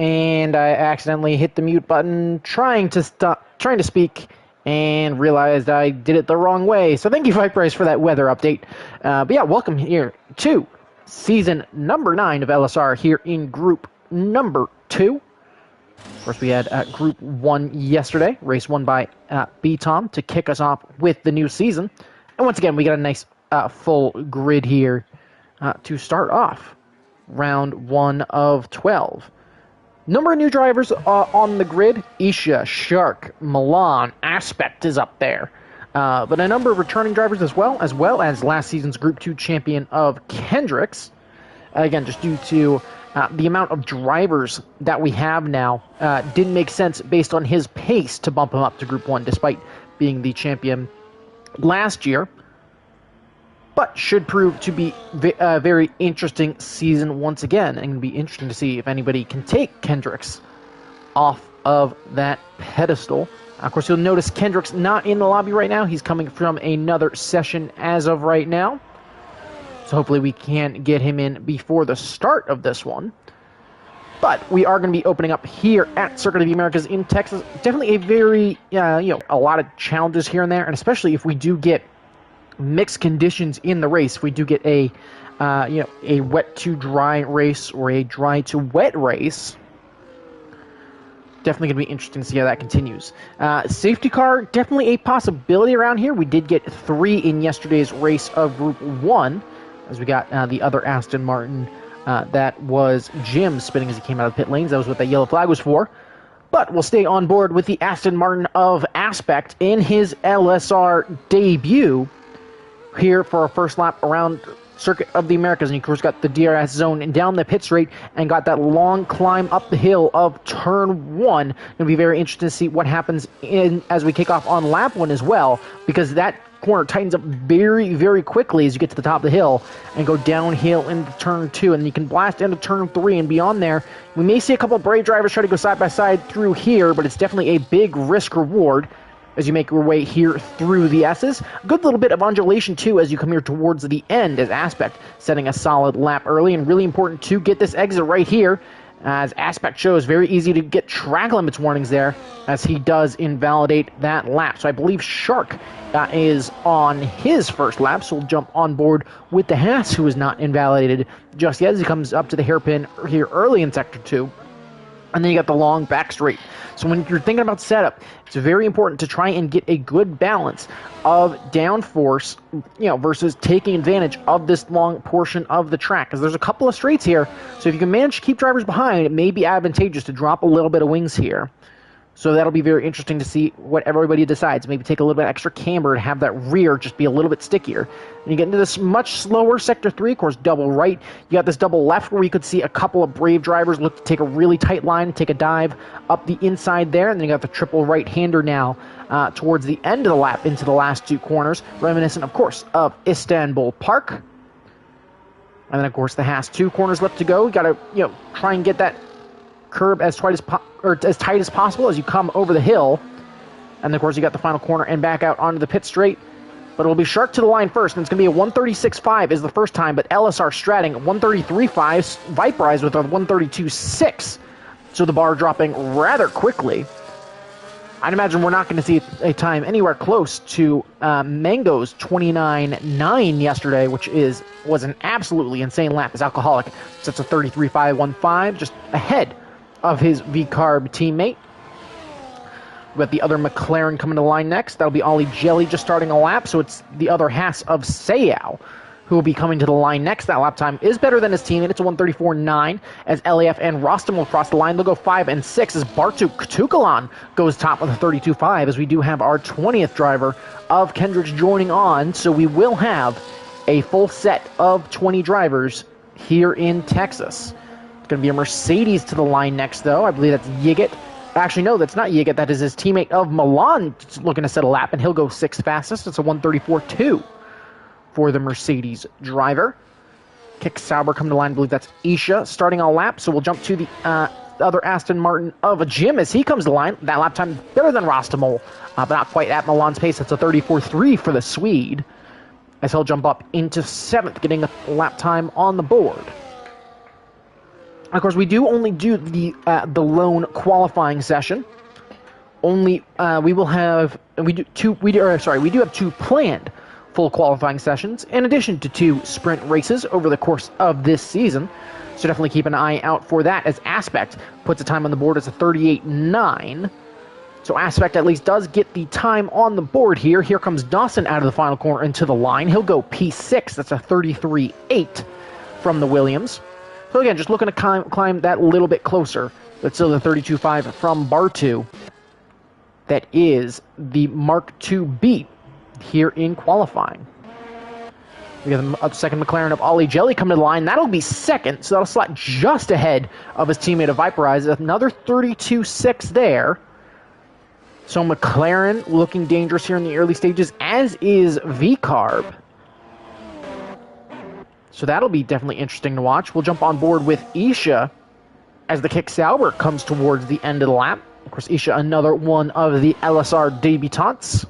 and I accidentally hit the mute button trying to speak, and realized I did it the wrong way. So thank you, Viperice, for that weather update. But yeah, welcome here to season number 9 of LSR here in group number 2. Of course, we had Group 1 yesterday, race won by B-Tom to kick us off with the new season. And once again, we got a nice full grid here to start off round 1 of 12. Number of new drivers on the grid: Isha, Shark, Milan, Aspect is up there. But a number of returning drivers as well as last season's Group 2 champion of Kendricks. Again, just due to the amount of drivers that we have now, didn't make sense based on his pace to bump him up to Group 1, despite being the champion last year. But should prove to be a very interesting season once again, and it'll be interesting to see if anybody can take Kendricks off of that pedestal. Of course, you'll notice Kendricks not in the lobby right now. He's coming from another session as of right now. So hopefully we can get him in before the start of this one. But we are going to be opening up here at Circuit of the Americas in Texas. Definitely a very, a lot of challenges here and there, and especially if we do get mixed conditions in the race. We do get a wet to dry race or a dry to wet race. Definitely going to be interesting to see how that continues. Safety car, definitely a possibility around here. We did get 3 in yesterday's race of Group 1, as we got the other Aston Martin that was Jim spinning as he came out of the pit lanes. That was what that yellow flag was for. But we'll stay on board with the Aston Martin of Aspect in his LSR debut here for our first lap around Circuit of the Americas. And of course got the DRS zone and down the pit straight and got that long climb up the hill of turn 1. It'll be very interesting to see what happens as we kick off on lap 1 as well, because that corner tightens up very, very quickly as you get to the top of the hill and go downhill into turn 2, and you can blast into turn 3 and beyond there. We may see a couple of Brave drivers try to go side by side through here, but it's definitely a big risk reward as you make your way here through the S's. A good little bit of undulation, too, as you come here towards the end, as Aspect setting a solid lap early, and really important to get this exit right here, as Aspect shows very easy to get track limits warnings there, as he does invalidate that lap. So I believe Shark is on his first lap, so we'll jump on board with the Haas, who is not invalidated just yet, as he comes up to the hairpin here early in Sector 2. And then you got the long back straight. So when you're thinking about setup, it's very important to try and get a good balance of downforce, versus taking advantage of this long portion of the track. Because there's a couple of straights here, so if you can manage to keep drivers behind, it may be advantageous to drop a little bit of wings here. So that'll be very interesting to see what everybody decides. Maybe take a little bit extra camber to have that rear just be a little bit stickier. And you get into this much slower Sector 3, of course, double right. You got this double left where you could see a couple of Brave drivers look to take a really tight line and take a dive up the inside there. And then you got the triple right-hander now towards the end of the lap into the last 2 corners, reminiscent, of course, of Istanbul Park. And then, of course, the Haas 2 corners left to go. You got to, try and get that curb as tight as possible as you come over the hill. And of course you got the final corner and back out onto the pit straight. But it will be Shark to the line first, and it's going to be a 136.5 is the first time, but LSR stratting 133.5, Viperize with a 132.6. So the bar dropping rather quickly. I'd imagine we're not going to see a time anywhere close to Mango's 29.9 yesterday, which was an absolutely insane lap as Alcoholic sets a 33.515, just ahead of his V-Carb teammate. We've got the other McLaren coming to the line next. That'll be Ollie Jelly just starting a lap, so it's the other Haas of Sayao who will be coming to the line next. That lap time is better than his teammate. It's a 134.9 as LAF and Rostam will cross the line. They'll go 5 and 6 as Bartu Tukalan goes top with a 32.5, as we do have our 20th driver of Kendricks joining on, so we will have a full set of 20 drivers here in Texas. Going to be a Mercedes to the line next, though. I believe that's Yigit. Actually, no, that's not Yigit. That is his teammate of Milan looking to set a lap, and he'll go 6th fastest. It's a 134.2 for the Mercedes driver. Kick Sauber coming to line. I believe that's Isha starting on lap, so we'll jump to the other Aston Martin of Jim as he comes to line. That lap time better than Rostamol, but not quite at Milan's pace. It's a 34.3 for the Swede, as he'll jump up into 7th, getting a lap time on the board. Of course, we do only do the lone qualifying session. We do have two planned full qualifying sessions, in addition to 2 sprint races over the course of this season. So definitely keep an eye out for that, as Aspect puts a time on the board as a 38.9. So Aspect at least does get the time on the board here. Here comes Dawson out of the final corner into the line. He'll go P6. That's a 33.8 from the Williams. So again, just looking to climb that little bit closer. But still the 32.5 from Bartu. That is the Mark IIB here in qualifying. We got the second McLaren of Ollie Jelly coming to the line. That'll be second, so that'll slot just ahead of his teammate of Viperize. Another 32.6 there. So McLaren looking dangerous here in the early stages, as is V-Carb. So that'll be definitely interesting to watch. We'll jump on board with Isha as the Kick Sauber comes towards the end of the lap. Of course, Isha, another one of the LSR debutantes.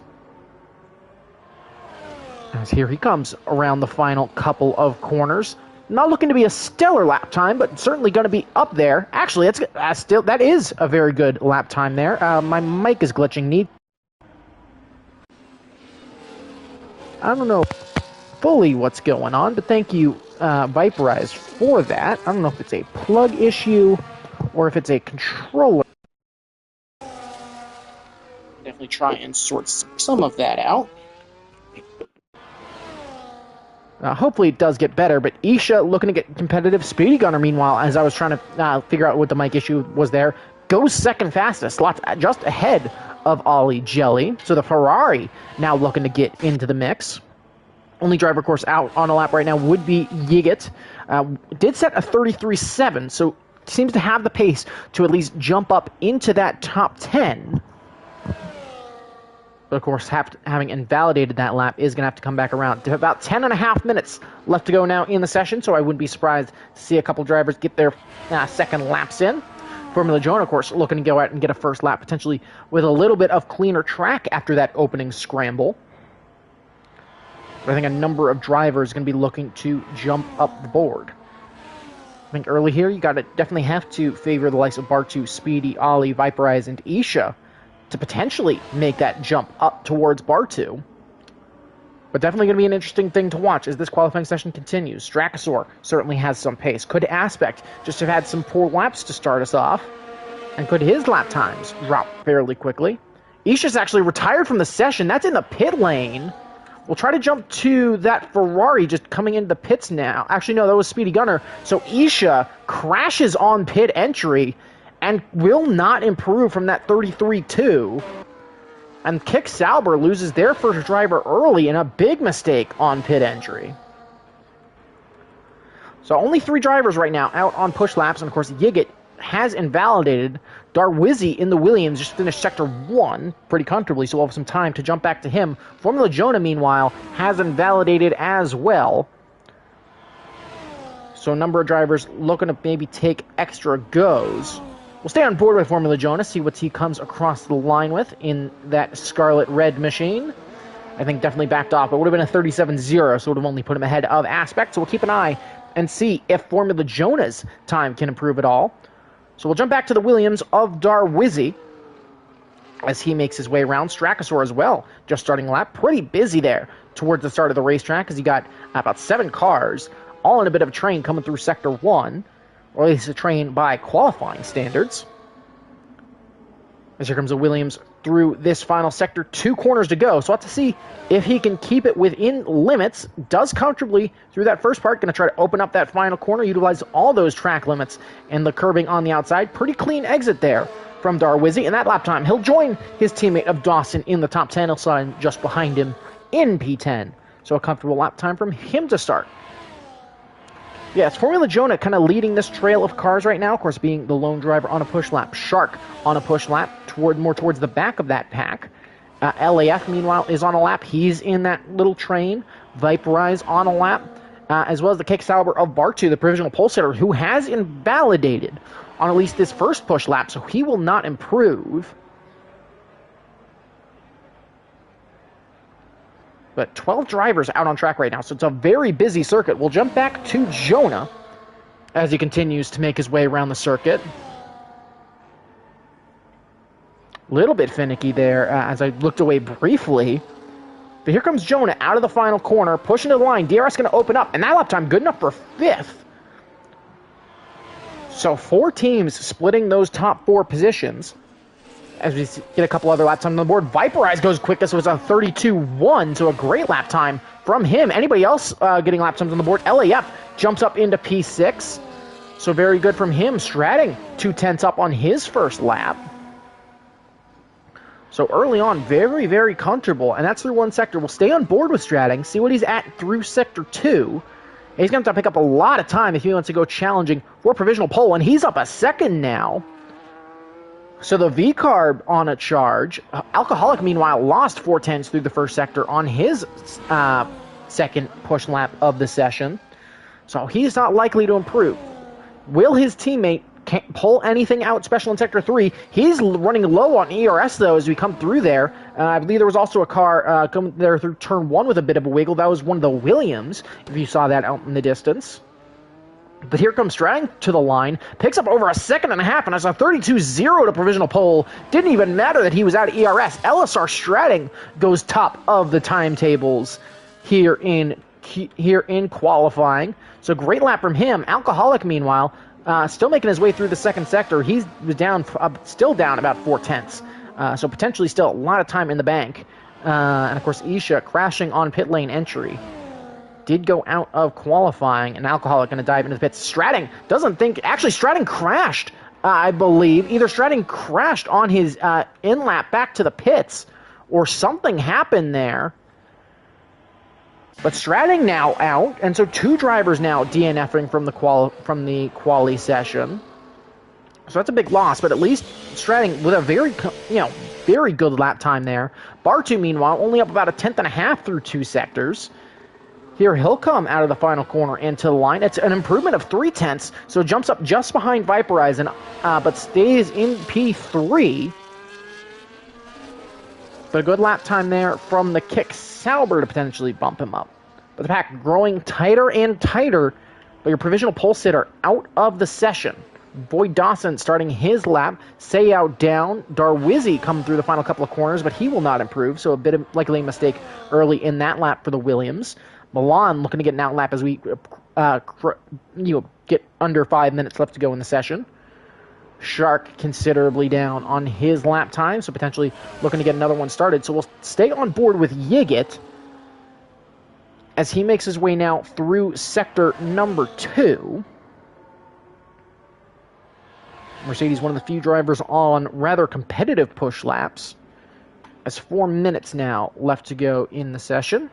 As here he comes around the final couple of corners. Not looking to be a stellar lap time, but certainly going to be up there. Actually, that is a very good lap time there. My mic is glitching. I don't know fully what's going on, but thank you, Viperize, for that. I don't know if it's a plug issue or if it's a controller. Definitely try and sort some of that out. Hopefully it does get better, but Isha looking to get competitive. Speedy Gunner, meanwhile, as I was trying to figure out what the mic issue was there, goes second fastest, slots just ahead of Ollie Jelly. So the Ferrari now looking to get into the mix. Only driver, of course, out on a lap right now would be Yiget. Did set a 33.7, so seems to have the pace to at least jump up into that top 10. But of course, having invalidated that lap is going to have to come back around. About 10.5 minutes left to go now in the session, so I wouldn't be surprised to see a couple drivers get their second laps in. Formula Jonah, of course, looking to go out and get a first lap, potentially with a little bit of cleaner track after that opening scramble. But I think a number of drivers are going to be looking to jump up the board. I think early here, you definitely have to favor the likes of Bartu, Speedy, Ollie, Viperize, and Isha to potentially make that jump up towards Bartu. But definitely going to be an interesting thing to watch as this qualifying session continues. Strakosaur certainly has some pace. Could Aspect just have had some poor laps to start us off? And could his lap times drop fairly quickly? Isha's actually retired from the session. That's in the pit lane. We'll try to jump to that Ferrari just coming into the pits now. Actually, no, that was Speedy Gunner. So Isha crashes on pit entry and will not improve from that 33.2. And Kick Sauber loses their first driver early in a big mistake on pit entry. So only 3 drivers right now out on push laps. And of course, Yiget has invalidated. Darwizzi in the Williams just finished Sector 1 pretty comfortably, so we'll have some time to jump back to him. Formula Jonah, meanwhile, has invalidated as well. So a number of drivers looking to maybe take extra goes. We'll stay on board with Formula Jonah, see what he comes across the line with in that scarlet red machine. I think definitely backed off. It would have been a 37.0, so it would have only put him ahead of Aspect. So we'll keep an eye and see if Formula Jonah's time can improve at all. So we'll jump back to the Williams of Darwizzi as he makes his way around. Strakosaur as well, just starting a lap. Pretty busy there towards the start of the racetrack as he got about 7 cars, all in a bit of a train coming through Sector 1. Or at least a train by qualifying standards. As here comes a Williams through this final sector. 2 corners to go. So we'll have to see if he can keep it within limits. Does comfortably through that first part. Going to try to open up that final corner. Utilize all those track limits and the curbing on the outside. Pretty clean exit there from Darwizzi. And that lap time, he'll join his teammate of Dawson in the top 10. He'll sign just behind him in P10. So a comfortable lap time from him to start. Yeah, it's Formula Jonah kind of leading this trail of cars right now. Of course, being the lone driver on a push lap. Shark on a push lap, more towards the back of that pack. LAF, meanwhile, is on a lap. He's in that little train. Viperize on a lap, as well as the Kick Sauber of Bartu, the provisional pole sitter, who has invalidated on at least this first push lap, so he will not improve. But 12 drivers out on track right now, so it's a very busy circuit. We'll jump back to Jonah as he continues to make his way around the circuit. A little bit finicky there as I looked away briefly. But here comes Jonah out of the final corner, pushing to the line. DRS going to open up, and that lap time good enough for 5th. So 4 teams splitting those top 4 positions. As we get a couple other lap times on the board, Viperize goes quickest, so it's on 32.1, so a great lap time from him. Anybody else getting lap times on the board? LAF jumps up into P6, so very good from him. Stratting 2/10 up on his first lap. So early on, very, very comfortable, and that's through 1 sector. We'll stay on board with Stratting, see what he's at through Sector 2. And he's going to have to pick up a lot of time if he wants to go challenging for provisional pole, and he's up a second now. So the V-Carb on a charge. Alcoholic, meanwhile, lost 4/10 through the first sector on his second push lap of the session. So he's not likely to improve. Will his teammate can't pull anything out special in Sector 3? He's running low on ERS, though, as we come through there. I believe there was also a car coming there through Turn 1 with a bit of a wiggle. That was one of the Williams, if you saw that out in the distance. But here comes Stratting to the line, picks up over a 1.5 seconds, and has a 32.0 to provisional pole. Didn't even matter that he was out of ERS. LSR Stratting goes top of the timetables here in qualifying. So great lap from him. Alcoholic, meanwhile, still making his way through the second sector. He was down, still down about 4/10. So potentially still a lot of time in the bank. And of course, Isha crashing on pit lane entry. Did go out of qualifying, and Alcoholic going to dive into the pits. Stratting doesn't think... Actually, Stratting crashed, I believe. Either Stratting crashed on his in-lap back to the pits, or something happened there. But Stratting now out, and so 2 drivers now DNFing from the quali session. So that's a big loss, but at least Stratting with a very good lap time there. Bartu, meanwhile, only up about a 1/10.5 through 2 sectors. Here he'll come out of the final corner into the line. It's an improvement of 0.3, so jumps up just behind Viperize, but stays in P3. But a good lap time there from the Kick Sauber to potentially bump him up. But the pack growing tighter and tighter, but your provisional pole sitter out of the session. Boyd Dawson starting his lap. Sayao down. Darwizzi coming through the final couple of corners, but he will not improve, so a bit of likely a mistake early in that lap for the Williams. Milan looking to get an outlap as we get under 5 minutes left to go in the session. Shark considerably down on his lap time, so potentially looking to get another one started. So we'll stay on board with Yigit as he makes his way now through sector number 2. Mercedes, one of the few drivers on rather competitive push laps. As 4 minutes now left to go in the session.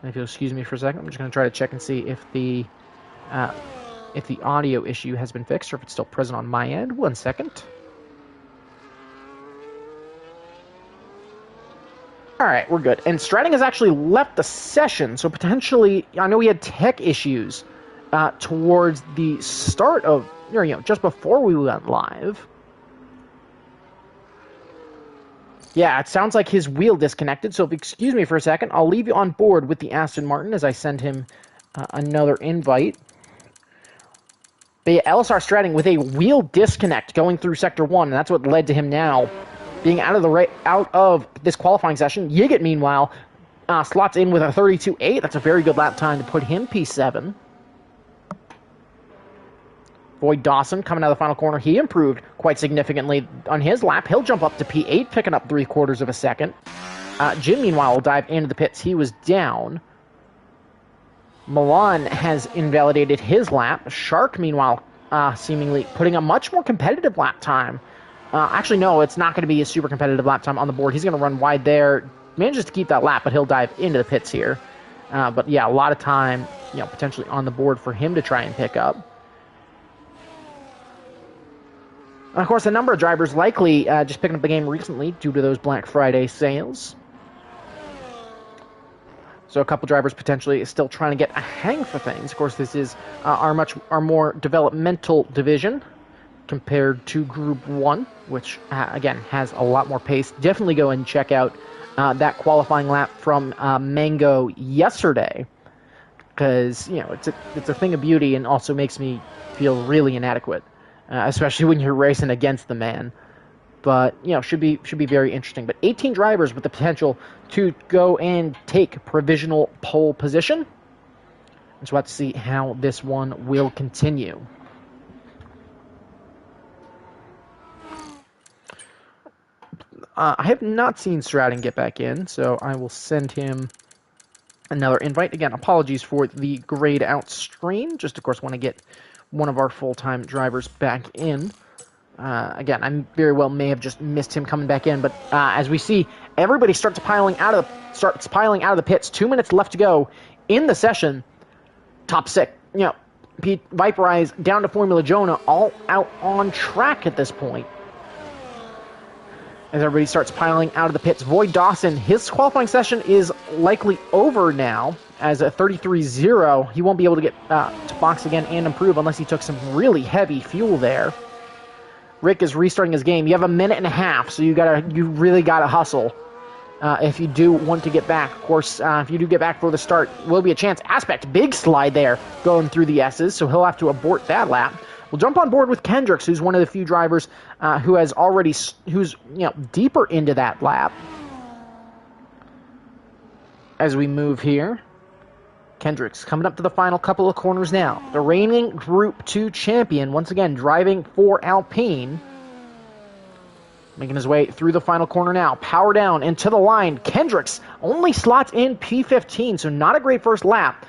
And if you'll excuse me for a second, I'm just going to try to check and see if the audio issue has been fixed or if it's still present on my end. 1 second. All right, we're good. And Stratting has actually left the session, so potentially, I know we had tech issues towards the start of, just before we went live. Yeah, it sounds like his wheel disconnected, so if you excuse me for a second, I'll leave you on board with the Aston Martin as I send him another invite. But yeah, LSR Stratting with a wheel disconnect going through Sector 1, and that's what led to him now being out of this qualifying session. Yigit, meanwhile, slots in with a 32.8. That's a very good lap time to put him P7. Boyd Dawson coming out of the final corner. He improved quite significantly on his lap. He'll jump up to P8, picking up 3/4 of a second. Jim, meanwhile, will dive into the pits. He was down. Milan has invalidated his lap. Shark, meanwhile, seemingly putting a much more competitive lap time. Actually, no, it's not going to be a super competitive lap time on the board. He's going to run wide there. Manages to keep that lap, but he'll dive into the pits here. But yeah, a lot of time, potentially on the board for him to try and pick up. And of course, a number of drivers likely just picking up the game recently due to those Black Friday sales. So a couple drivers potentially still trying to get a hang for things. Of course, this is our more developmental division compared to Group 1, which, again, has a lot more pace. Definitely go and check out that qualifying lap from Mango yesterday. because it's a thing of beauty and also makes me feel really inadequate, especially when you're racing against the man. But should be very interesting. But 18 drivers with the potential to go and take provisional pole position. And so we'll have to see how this one will continue. I have not seen Stratton get back in, so I will send him another invite. Again, apologies for the grayed out screen. Just, of course, want to get one of our full-time drivers back in. Again, I very well may have just missed him coming back in, but as we see, everybody starts piling out of the pits. 2 minutes left to go in the session. Top six, Pete Viperize down to Formula Jonah, all out on track at this point. As everybody starts piling out of the pits, Void Dawson, his qualifying session is likely over now. As a 33-0, he won't be able to get to box again and improve unless he took some really heavy fuel there. Rick is restarting his game. You have a minute and a half, so you really gotta hustle if you do want to get back. Of course, if you do get back for the start, will be a chance. Aspect, big slide there, going through the S's, so he'll have to abort that lap. We'll jump on board with Kendricks, who's one of the few drivers who's deeper into that lap. As we move here, Kendricks coming up to the final couple of corners now. The reigning Group 2 champion, once again driving for Alpine. Making his way through the final corner now. Power down into the line. Kendricks only slots in P15, so not a great first lap.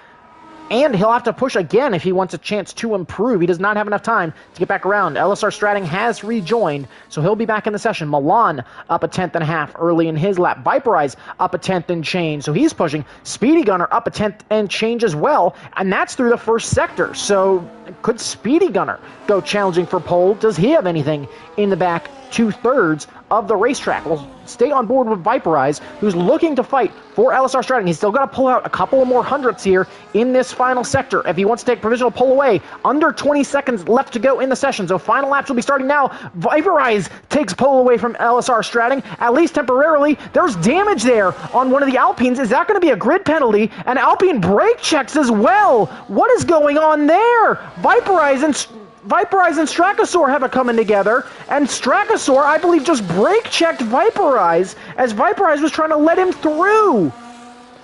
And he'll have to push again if he wants a chance to improve. He does not have enough time to get back around. LSR Stratting has rejoined, so he'll be back in the session. Milan up a tenth and a half early in his lap. Viperize up a tenth and change, so he's pushing. Speedy Gunner up a tenth and change as well, and that's through the first sector. So could Speedy Gunner go challenging for pole? Does he have anything in the back 2/3 of the racetrack? We'll stay on board with Viperize, who's looking to fight for LSR Stratting. He's still got to pull out a couple more hundredths here in this final sector if he wants to take provisional pole away. Under 20 seconds left to go in the session, so final laps will be starting now. Viperize takes pole away from LSR Stratting, at least temporarily. There's damage there on one of the Alpines. Is that going to be a grid penalty? And Alpine brake checks as well. What is going on there? Viperize and Strachosaur have it coming together, and Strachosaur, I believe, just brake-checked Viperize as Viperize was trying to let him through.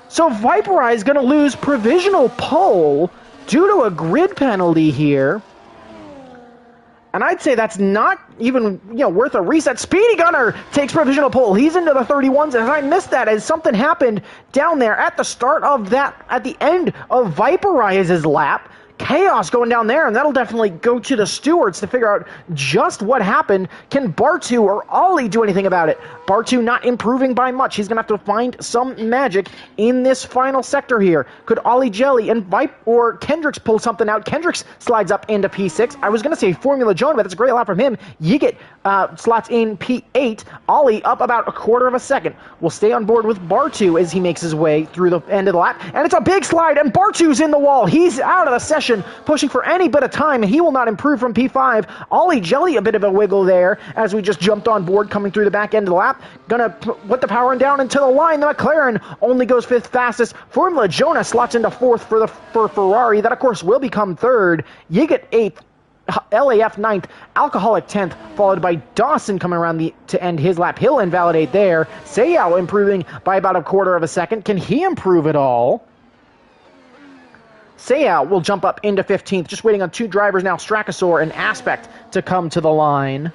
So Viperize going to lose provisional pole due to a grid penalty here. And I'd say that's not even worth a reset. Speedy Gunner takes provisional pole. He's into the 31s, and I missed that as something happened down there at the start of that, at the end of Viperize's lap. Chaos going down there, and that'll definitely go to the stewards to figure out just what happened. Can Bartu or Ollie do anything about it? Bartu not improving by much. He's going to have to find some magic in this final sector here. Could Ollie Jelly and or Kendricks pull something out? Kendricks slides up into P6. I was going to say Formula Joan, but that's a great lap from him. Yiget slots in P8. Ollie up about a quarter of a second. We'll stay on board with Bartu as he makes his way through the end of the lap, and it's a big slide, and Bartu's in the wall. He's out of the session, pushing for any bit of time, and he will not improve from P5. Ollie Jelly, a bit of a wiggle there as we just jumped on board coming through the back end of the lap. Gonna put the power down into the line. The McLaren only goes fifth fastest. Formula Jonah slots into fourth for Ferrari. That, of course, will become third. Yiget eighth. LAF 9th, Alcoholic 10th, followed by Dawson coming around to end his lap. He'll invalidate there. Sayao improving by about a quarter of a second. Can he improve at all? Sayao will jump up into 15th, just waiting on two drivers now, Strachosaur and Aspect, to come to the line.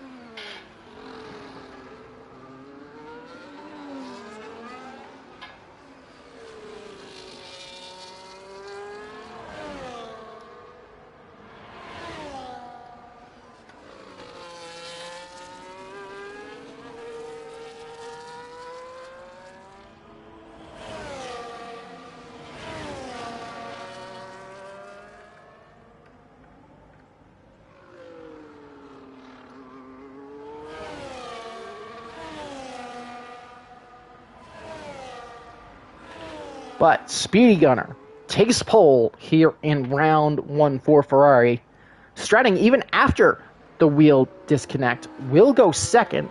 But Speedy Gunner takes pole here in round one for Ferrari. Stratting, even after the wheel disconnect, will go second.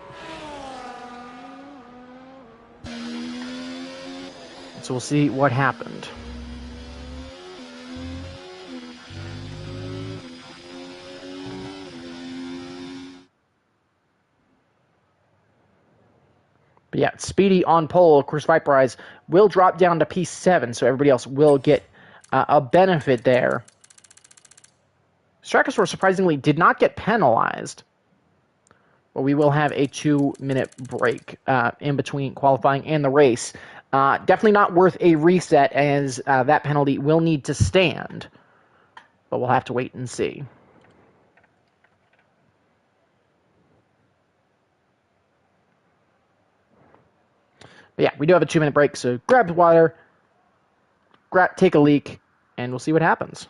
So we'll see what happened. But yeah, Speedy on pole. Of course, Viperize will drop down to P7, so everybody else will get a benefit there. Strachosaur surprisingly did not get penalized. But we will have a 2-minute break in between qualifying and the race. Definitely not worth a reset, as that penalty will need to stand. But we'll have to wait and see. But yeah, we do have a 2-minute break, so grab water, take a leak, and we'll see what happens.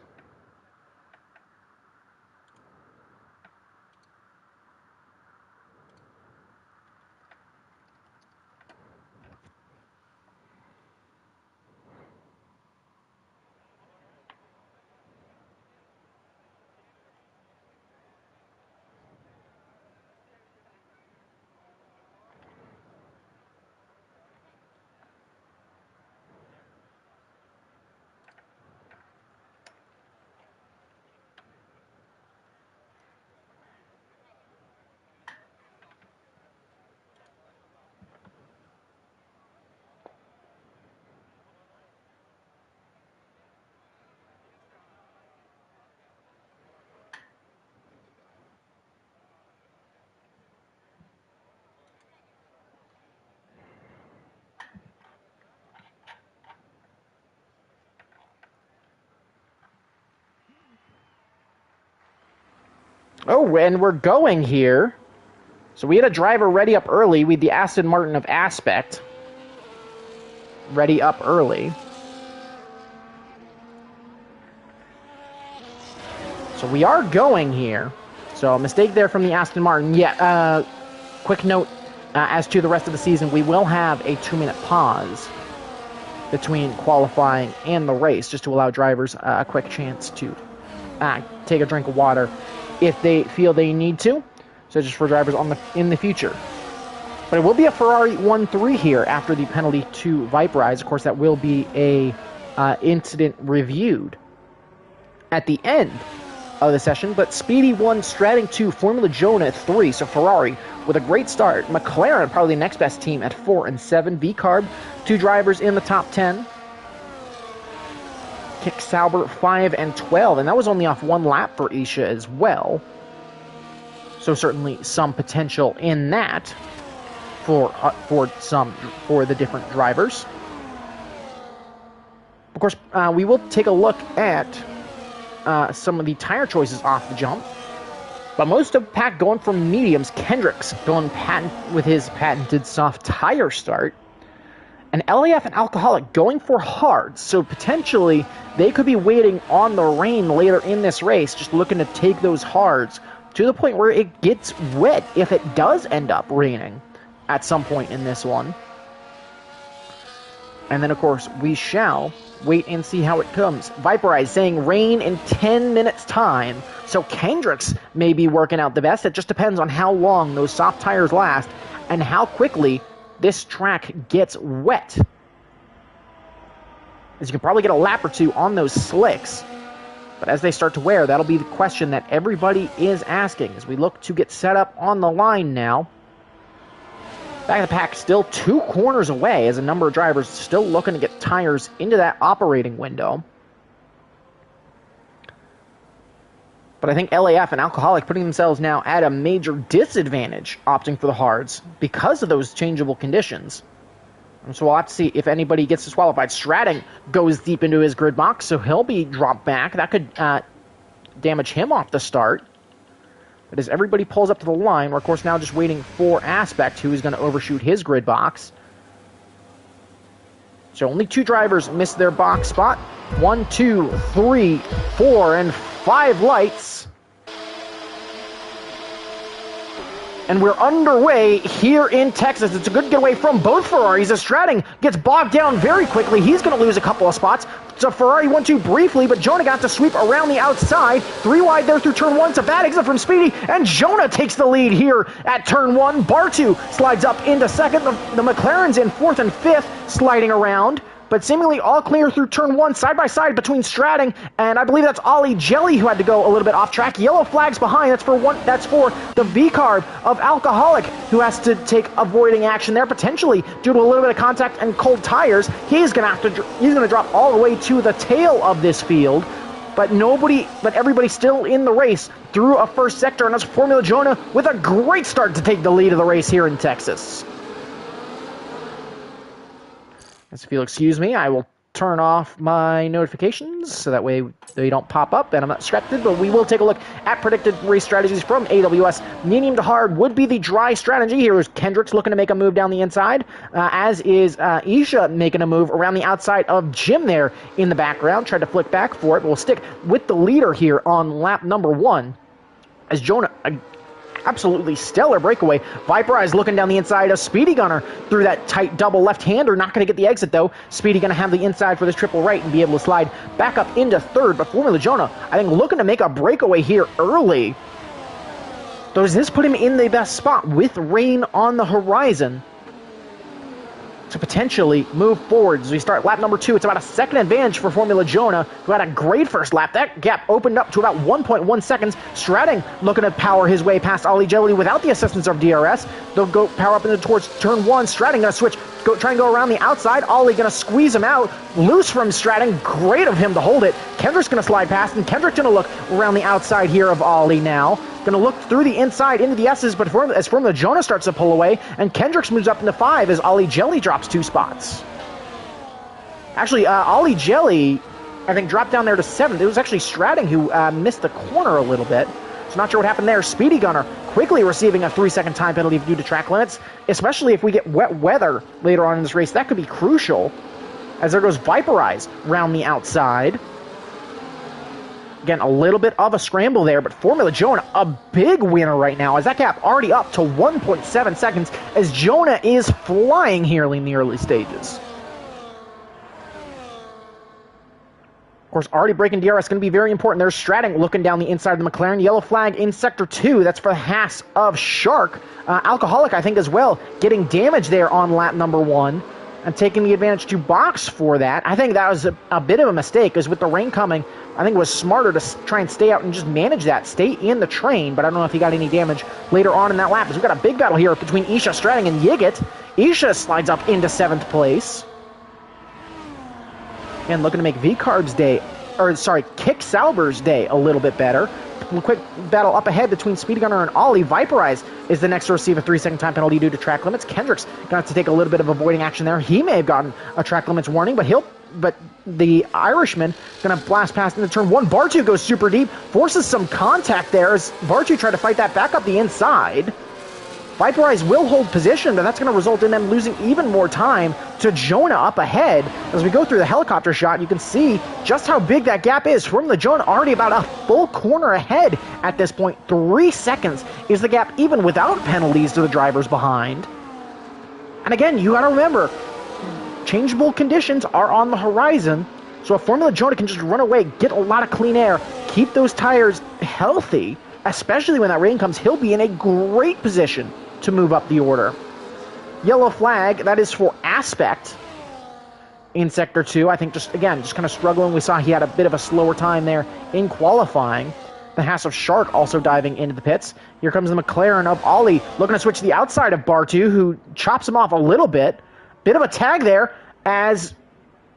Oh, and we're going here. So we had a driver ready up early. We had the Aston Martin of Aspect ready up early. So we are going here. So a mistake there from the Aston Martin. Yeah, quick note, as to the rest of the season, we will have a 2-minute pause between qualifying and the race, just to allow drivers a quick chance to take a drink of water if they feel they need to. So just for drivers in the future. But it will be a Ferrari 1-3 here after the penalty to Viperize. Of course, that will be a incident reviewed at the end of the session. But Speedy 1, Stratting 2, Formula Jonah 3. So Ferrari with a great start. McLaren probably the next best team at 4 and 7. V-Carb, 2 drivers in the top 10. Kick Sauber 5 and 12, and that was only off 1 lap for Isha as well. So certainly some potential in that for the different drivers. Of course, we will take a look at some of the tire choices off the jump. But most of the pack going for mediums. Kendrick's going with his patented soft tire start. And LAF and Alcoholic going for hards, so potentially they could be waiting on the rain later in this race, just looking to take those hards to the point where it gets wet if it does end up raining at some point in this one. And then, of course, we shall wait and see how it comes. Viperize saying rain in 10 minutes time, so Kendrick's may be working out the best. It just depends on how long those soft tires last and how quickly this track gets wet. As you can probably get a lap or two on those slicks. But as they start to wear, that'll be the question that everybody is asking as we look to get set up on the line now. Back of the pack still 2 corners away as a number of drivers still looking to get tires into that operating window. But I think LAF and Alcoholic putting themselves now at a major disadvantage opting for the hards because of those changeable conditions. And so we'll have to see if anybody gets disqualified. Stratting goes deep into his grid box, so he'll be dropped back. That could damage him off the start. But as everybody pulls up to the line, we're of course now just waiting for Aspect, who is going to overshoot his grid box. So only 2 drivers missed their box spot. 1, 2, 3, 4, and 5 lights. And we're underway here in Texas. It's a good getaway from both Ferraris as Stratting gets bogged down very quickly. He's going to lose a couple of spots. So Ferrari 1-2 briefly, but Jonah got to sweep around the outside. 3 wide there through turn 1. It's a bad exit from Speedy, and Jonah takes the lead here at turn 1. Bartu slides up into second. The McLaren's in 4th and 5th, sliding around. but seemingly all clear through turn 1, side by side between Stratting, and I believe that's Ollie Jelly who had to go a little bit off track. Yellow flags behind. That's for the V-carb of Alcoholic, who has to take avoiding action there, potentially due to a little bit of contact and cold tires. He's going to drop all the way to the tail of this field. But everybody's still in the race through a first sector, and that's Formula Jonah with a great start to take the lead of the race here in Texas. As if you'll excuse me, I will turn off my notifications so that way they don't pop up and I'm not distracted, but we will take a look at predicted race strategies from AWS. Medium to hard would be the dry strategy. Here is Kendricks looking to make a move down the inside, as is Isha making a move around the outside of Jim there in the background. Tried to flick back for it, but we'll stick with the leader here on lap number 1 as Jonah... absolutely stellar breakaway. Viperize looking down the inside of Speedy Gunner through that tight double left-hander. Not going to get the exit, though. Speedy going to have the inside for this triple right and be able to slide back up into third. But Formula Jonah, I think, looking to make a breakaway here early. Does this put him in the best spot with rain on the horizon to potentially move forward as we start lap number 2? It's about a second advantage for Formula Jonah, who had a great first lap. That gap opened up to about 1.1 seconds. Stratting looking to power his way past Ollie Jelly without the assistance of DRS. They'll go power up into towards turn 1. Stratting going to switch, try and go around the outside. Ollie going to squeeze him out. Loose from Stratting. Great of him to hold it. Kendrick's going to slide past, and Kendrick's going to look around the outside here of Ollie now. Going to look through the inside into the S's, but as Formula Jonah starts to pull away, and Kendricks moves up into 5 as Ollie Jelly drops 2 spots. Actually, Ollie Jelly, I think, dropped down there to 7th. It was actually Stratting who missed the corner a little bit. So not sure what happened there. Speedy Gunner quickly receiving a 3-second time penalty due to track limits, especially if we get wet weather later on in this race. That could be crucial, as there goes Viperize round the outside. Again, a little bit of a scramble there, but Formula Jonah, a big winner right now, as that gap already up to 1.7 seconds, as Jonah is flying here in the early stages. Of course, already breaking DRS going to be very important. There's Stratting looking down the inside of the McLaren. Yellow flag in Sector 2. That's for the Haas of Shark. Alcoholic, I think, as well, getting damage there on lap number 1. And taking the advantage to box for that. I think that was a bit of a mistake, because with the rain coming, I think it was smarter to try and stay out and just manage that. Stay in the train, but I don't know if he got any damage later on in that lap. Because we've got a big battle here between Isha, Stratting, and Yigit. Isha slides up into 7th place. And looking to make Kick Sauber's day a little bit better. A quick battle up ahead between Speedy Gunner and Ollie. Viperize is the next to receive a 3-second time penalty due to track limits. Kendrick's going to have to take a little bit of avoiding action there. He may have gotten a track limits warning, but the Irishman going to blast past into turn 1. Bartu goes super deep, forces some contact there as Bartu tried to fight that back up the inside. Viperize will hold position, but that's going to result in them losing even more time to Jonah up ahead. As we go through the helicopter shot, you can see just how big that gap is. From the Jonah already about a full corner ahead at this point. 3 seconds is the gap even without penalties to the drivers behind. And again, you got to remember, changeable conditions are on the horizon. So if Formula Jonah can just run away, get a lot of clean air, keep those tires healthy, especially when that rain comes, he'll be in a great position to move up the order. Yellow flag, that is for Aspect in Sector 2. I think just kind of struggling. We saw he had a bit of a slower time there in qualifying. The Haas of Shark also diving into the pits. Here comes the McLaren of Ollie, looking to switch to the outside of Bartu, who chops him off a little bit. Bit of a tag there, as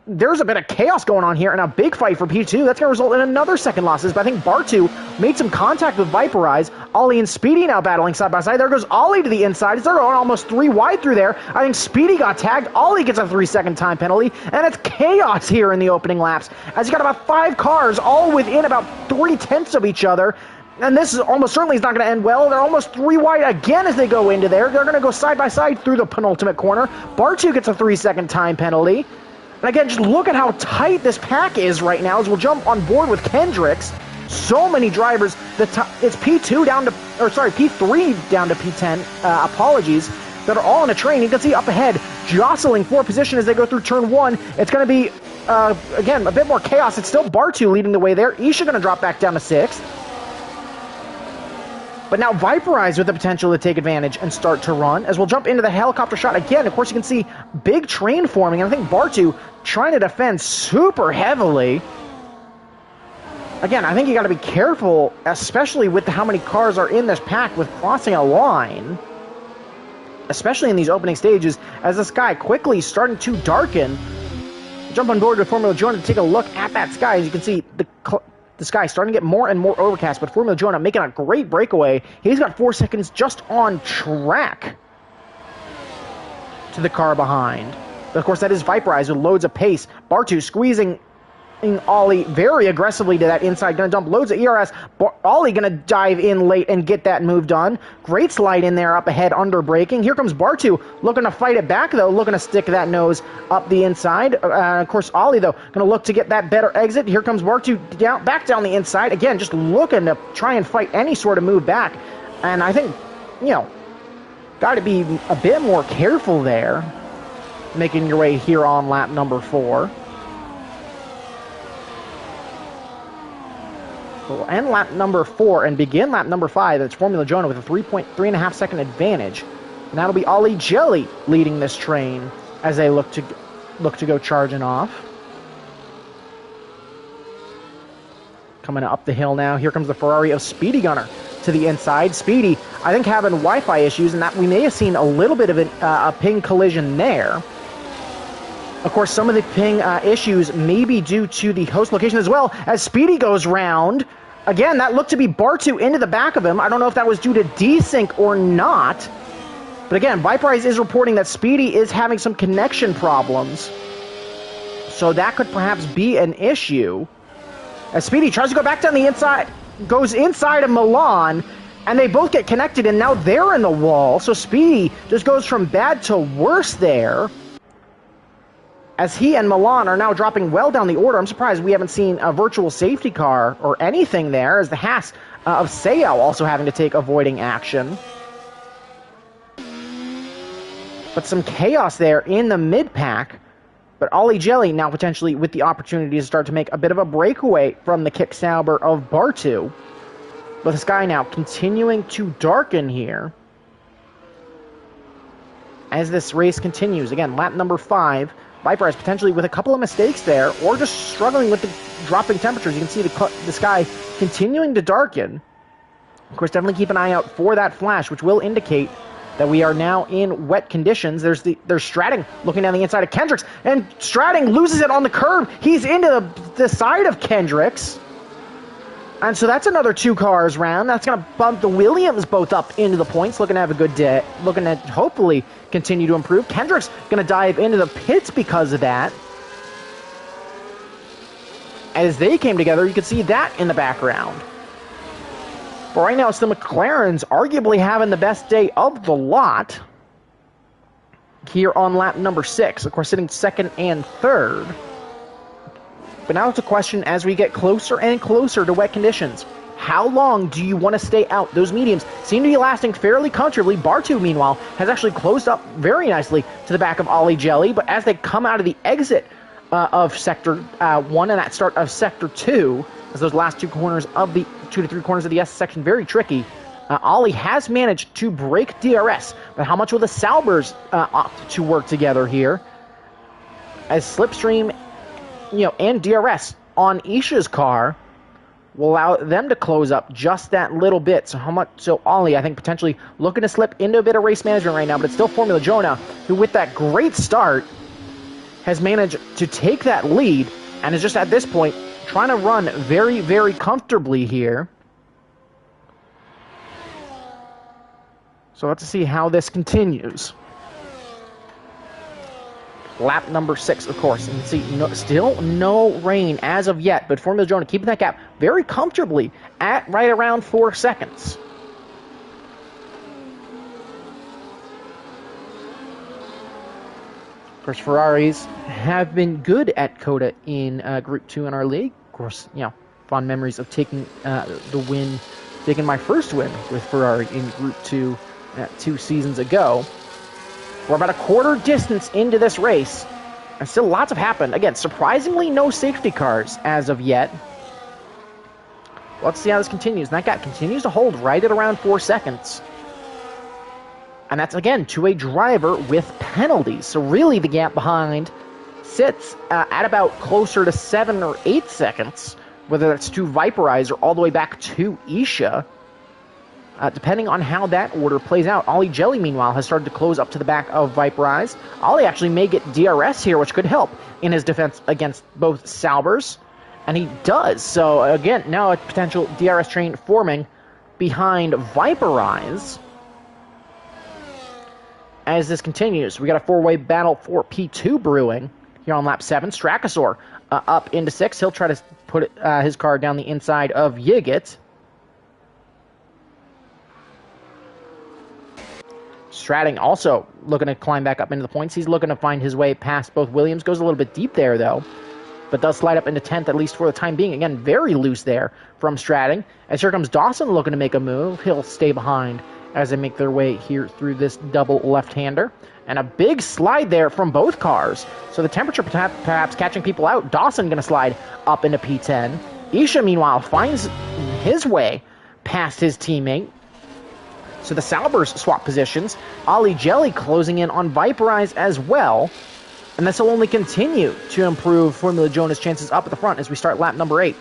there's a bit of chaos going on here and a big fight for P2. That's going to result in another second losses, but I think Bartu made some contact with Viperize. Ollie and Speedy now battling side by side. There goes Ollie to the inside. They're going almost 3 wide through there. I think Speedy got tagged. Ollie gets a 3-second time penalty, and it's chaos here in the opening laps, as you got about 5 cars all within about 3/10 of each other. And this is almost certainly is not going to end well. They're almost 3 wide again as they go into there. They're going to go side by side through the penultimate corner. Bartu gets a 3-second time penalty. And again, just look at how tight this pack is right now as we'll jump on board with Kendricks. So many drivers. It's P3 down to P10, apologies, that are all in a train. You can see up ahead, jostling for position as they go through turn 1. It's going to be, again, a bit more chaos. It's still Bartu leading the way there. Isha going to drop back down to 6th. But now Viperize with the potential to take advantage and start to run, as we'll jump into the helicopter shot again. Of course, you can see big train forming, and I think Bartu trying to defend super heavily. Again, I think you got to be careful, especially with how many cars are in this pack with crossing a line, especially in these opening stages, as the sky quickly starting to darken. Jump on board with Formula Jonah to take a look at that sky. As you can see, the sky starting to get more and more overcast, but Formula Jonah making a great breakaway. He's got 4 seconds just on track to the car behind. But of course, that is Viperize with loads of pace. Bartu squeezing Ollie very aggressively to that inside. Going to dump loads of ERS. Ollie going to dive in late and get that move done. Great slide in there up ahead under braking. Here comes Bartu looking to fight it back, though. Looking to stick that nose up the inside. Of course, Ollie, though, going to look to get that better exit. Here comes Bartu back down the inside. Again, just looking to try and fight any sort of move back. And I think, got to be a bit more careful there. Making your way here on lap number 4. We'll end lap number 4 and begin lap number 5. That's Formula Jonah with a 3.5 second advantage. And that'll be Ollie Jelly leading this train as they look to go charging off. Coming up the hill now. Here comes the Ferrari of Speedy Gunner to the inside. Speedy, I think, having Wi-Fi issues, and that we may have seen a little bit of a ping collision there. Of course, some of the ping issues may be due to the host location as well, as Speedy goes round. Again, that looked to be Bartu into the back of him. I don't know if that was due to desync or not. But again, Viperize is reporting that Speedy is having some connection problems. So that could perhaps be an issue. As Speedy tries to go back down the inside, goes inside of Milan, and they both get connected, and now they're in the wall. So Speedy just goes from bad to worse there, as he and Milan are now dropping well down the order. I'm surprised we haven't seen a virtual safety car or anything there, as the Haas of Seiyao also having to take avoiding action. But some chaos there in the mid-pack. But Ollie Jelly now potentially with the opportunity to start to make a bit of a breakaway from the Kick Sauber of Bartu. But the sky now continuing to darken here as this race continues. Again, lap number 5. Viperize potentially with a couple of mistakes there, or just struggling with the dropping temperatures. You can see the sky continuing to darken. Of course, definitely keep an eye out for that flash, which will indicate that we are now in wet conditions. There's Stratting looking down the inside of Kendricks, and Stratting loses it on the curb. He's into the side of Kendricks. And so that's another 2 cars round. That's going to bump the Williams both up into the points. Looking to have a good day. Looking to hopefully continue to improve. Kendrick's going to dive into the pits because of that. As they came together, you can see that in the background. But right now, it's the McLarens arguably having the best day of the lot here on lap number 6. Of course, sitting 2nd and 3rd. But now it's a question as we get closer and closer to wet conditions. How long do you want to stay out? Those mediums seem to be lasting fairly comfortably. Bartu, meanwhile, has actually closed up very nicely to the back of Ollie Jelly. But as they come out of the exit of Sector 1 and that start of Sector 2, as those last 2 corners of the 2 to 3 corners of the S section, very tricky. Ollie has managed to break DRS. But how much will the Saubers opt to work together here? As Slipstream and DRS on Isha's car will allow them to close up just that little bit. So Ollie, I think, potentially looking to slip into a bit of race management right now, but it's still Formula Jonah, who with that great start has managed to take that lead and is just at this point trying to run very, very comfortably here. So let's see how this continues. Lap number 6, of course. And you can see still no rain as of yet, but Formula Jonah keeping that gap very comfortably at right around 4 seconds. Of course, Ferraris have been good at COTA in Group 2 in our league. Of course, fond memories of taking the win, taking my first win with Ferrari in Group 2 2 seasons ago. We're about a quarter distance into this race, and still lots have happened. Again, surprisingly, no safety cars as of yet. Let's see how this continues. And that gap continues to hold right at around 4 seconds. And that's, again, to a driver with penalties. So really the gap behind sits at about closer to 7 or 8 seconds, whether that's to Viperize or all the way back to Isha, depending on how that order plays out. Ollie Jelly, meanwhile, has started to close up to the back of Viperize. Ollie actually may get DRS here, which could help in his defense against both Salbers, and he does. So, again, now a potential DRS train forming behind Viperize. As this continues, we got a four-way battle for P2 brewing here on lap 7. Strakasaur up into 6. He'll try to put his car down the inside of Yigit. Stratting also looking to climb back up into the points. He's looking to find his way past both Williams. Goes a little bit deep there, though, but does slide up into 10th, at least for the time being. Again, very loose there from Stratting. As here comes Dawson looking to make a move. He'll stay behind as they make their way here through this double left-hander. And a big slide there from both cars. So the temperature perhaps catching people out. Dawson going to slide up into P10. Isha, meanwhile, finds his way past his teammate. So the Salbers swap positions. Ollie Jelly closing in on Viperize as well. And this will only continue to improve Formula Jonah's chances up at the front as we start lap number 8.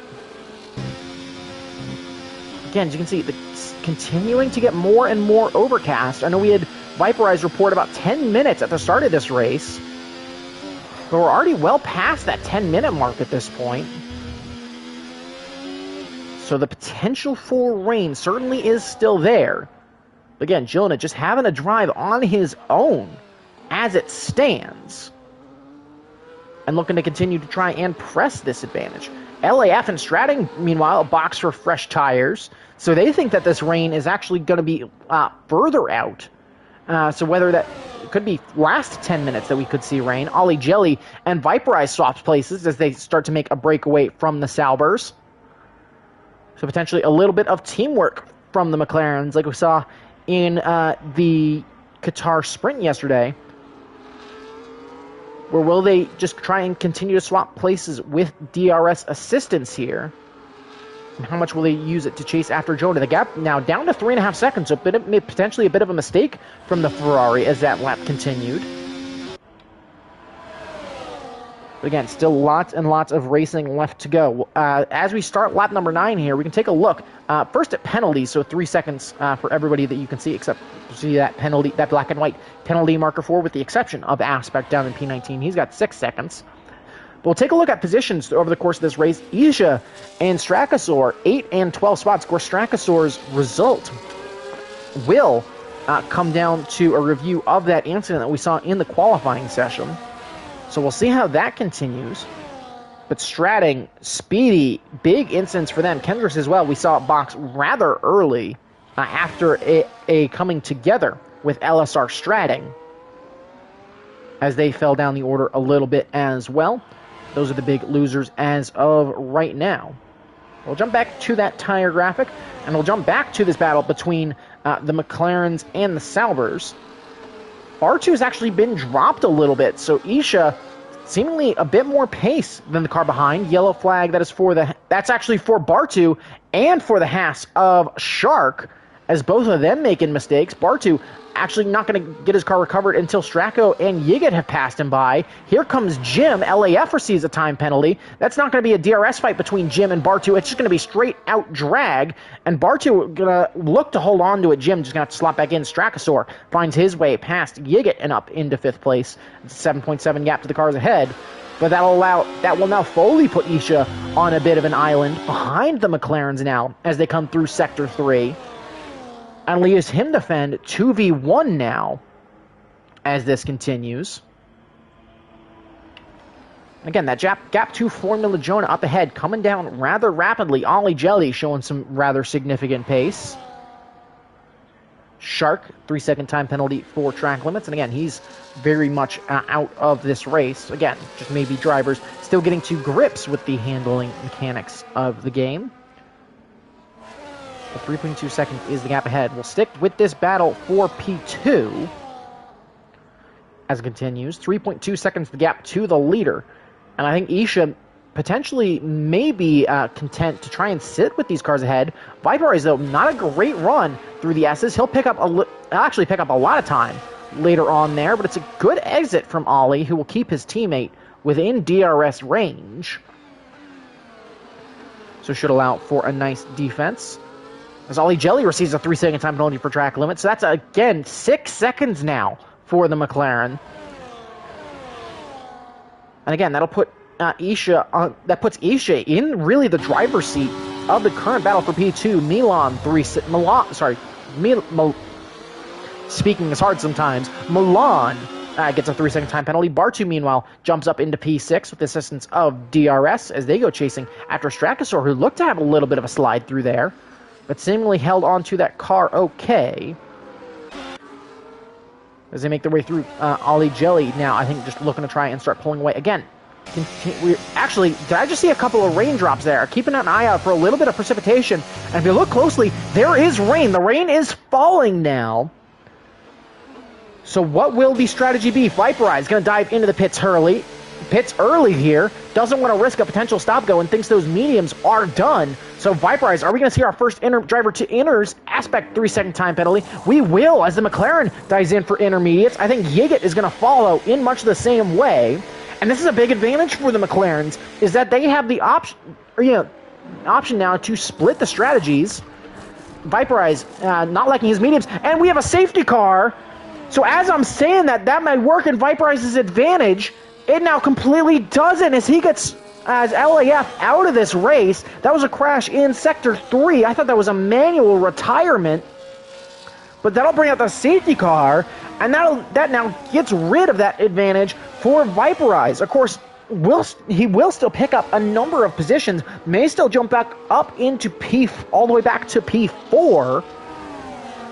Again, as you can see, it's continuing to get more and more overcast. I know we had Viperize report about 10 minutes at the start of this race, but we're already well past that 10-minute mark at this point. So the potential for rain certainly is still there. Again, Jonah just having a drive on his own as it stands, and looking to continue to try and press this advantage. LAF and Stratting, meanwhile, box for fresh tires. So they think that this rain is actually going to be further out. So whether that could be last 10 minutes that we could see rain. Ollie Jelly and Viperize swapped places as they start to make a breakaway from the Salbers. So potentially a little bit of teamwork from the McLarens like we saw in the Qatar Sprint yesterday. Or will they just try and continue to swap places with DRS assistance here? And how much will they use it to chase after Jonah? The gap now down to 3.5 seconds, so potentially a bit of a mistake from the Ferrari as that lap continued. But again, still lots and lots of racing left to go. As we start lap number 9 here, we can take a look first at penalties. So 3 seconds for everybody that you can see, except see that penalty, that black and white penalty marker 4, with the exception of Aspect down in P19. He's got 6 seconds. But we'll take a look at positions over the course of this race. Isha and Strakasaur, 8 and 12 spots. Of course, Strakasaur's result will come down to a review of that incident that we saw in the qualifying session. So we'll see how that continues. But Stratting, Speedy, big incidents for them. Kendricks as well, we saw it box rather early after a coming together with LSR Stratting, as they fell down the order a little bit as well. Those are the big losers as of right now. We'll jump back to that tire graphic, and we'll jump back to this battle between the McLarens and the Salbers. R2 has actually been dropped a little bit, so Isha seemingly a bit more pace than the car behind. Yellow flag, that's actually for Bartu and for the Haas of Shark, as both of them making mistakes. Bartu actually not going to get his car recovered until Stracco and Yigit have passed him by. Here comes Jim. LAF receives a time penalty. That's not going to be a DRS fight between Jim and Bartu. It's just going to be straight out drag, and Bartu going to look to hold on to it. Jim just going to have to slot back in. Strakasaur finds his way past Yigit and up into 5th place. It's a 7.7 gap to the cars ahead. But that will now fully put Isha on a bit of an island behind the McLarens now as they come through Sector 3. And leaves him to fend 2v1 now as this continues. Again, that gap to Formula Jonah up ahead, coming down rather rapidly. Ollie Jelly showing some rather significant pace. Shark, 3-second time penalty for track limits. And again, he's very much out of this race. Again, just maybe drivers still getting to grips with the handling mechanics of the game. 3.2 seconds is the gap ahead. We'll stick with this battle for P2 as it continues. 3.2 seconds the gap to the leader. And I think Isha potentially maybe content to try and sit with these cars ahead. Viperize, though, not a great run through the S's. He'll actually pick up a lot of time later on there, but it's a good exit from Ollie, who will keep his teammate within DRS range. So should allow for a nice defense. As Ollie Jelly receives a 3-second time penalty for track limit. So that's, again, 6 seconds now for the McLaren. And again, that'll put that puts Isha in really the driver's seat of the current battle for P2. Speaking is hard sometimes. Milan gets a 3-second time penalty. Bartu, meanwhile, jumps up into P6 with the assistance of DRS as they go chasing after Strakasaur, who looked to have a little bit of a slide through there, but seemingly held onto that car okay. As they make their way through Ollie Jelly now, I think just looking to try and start pulling away. Again, actually, did I just see a couple of raindrops there? Keeping an eye out for a little bit of precipitation. And if you look closely, there is rain. The rain is falling now. So what will the strategy be? Viperize going to dive into the pits early here. Doesn't want to risk a potential stop go and thinks those mediums are done. So Viperize, are we going to see our first driver to inners aspect 3-second time penalty? We will, as the McLaren dives in for intermediates. I think Yiget is going to follow in much the same way. And this is a big advantage for the McLarens, is that they have the option now to split the strategies. Viperize not liking his mediums, and we have a safety car. So as I'm saying that might work in Viperize's advantage, it now completely doesn't as he gets as LAF out of this race. That was a crash in Sector 3. I thought that was a manual retirement. But that'll bring out the safety car, and that now gets rid of that advantage for Viperize. Of course, he will still pick up a number of positions, may still jump back up into all the way back to P4.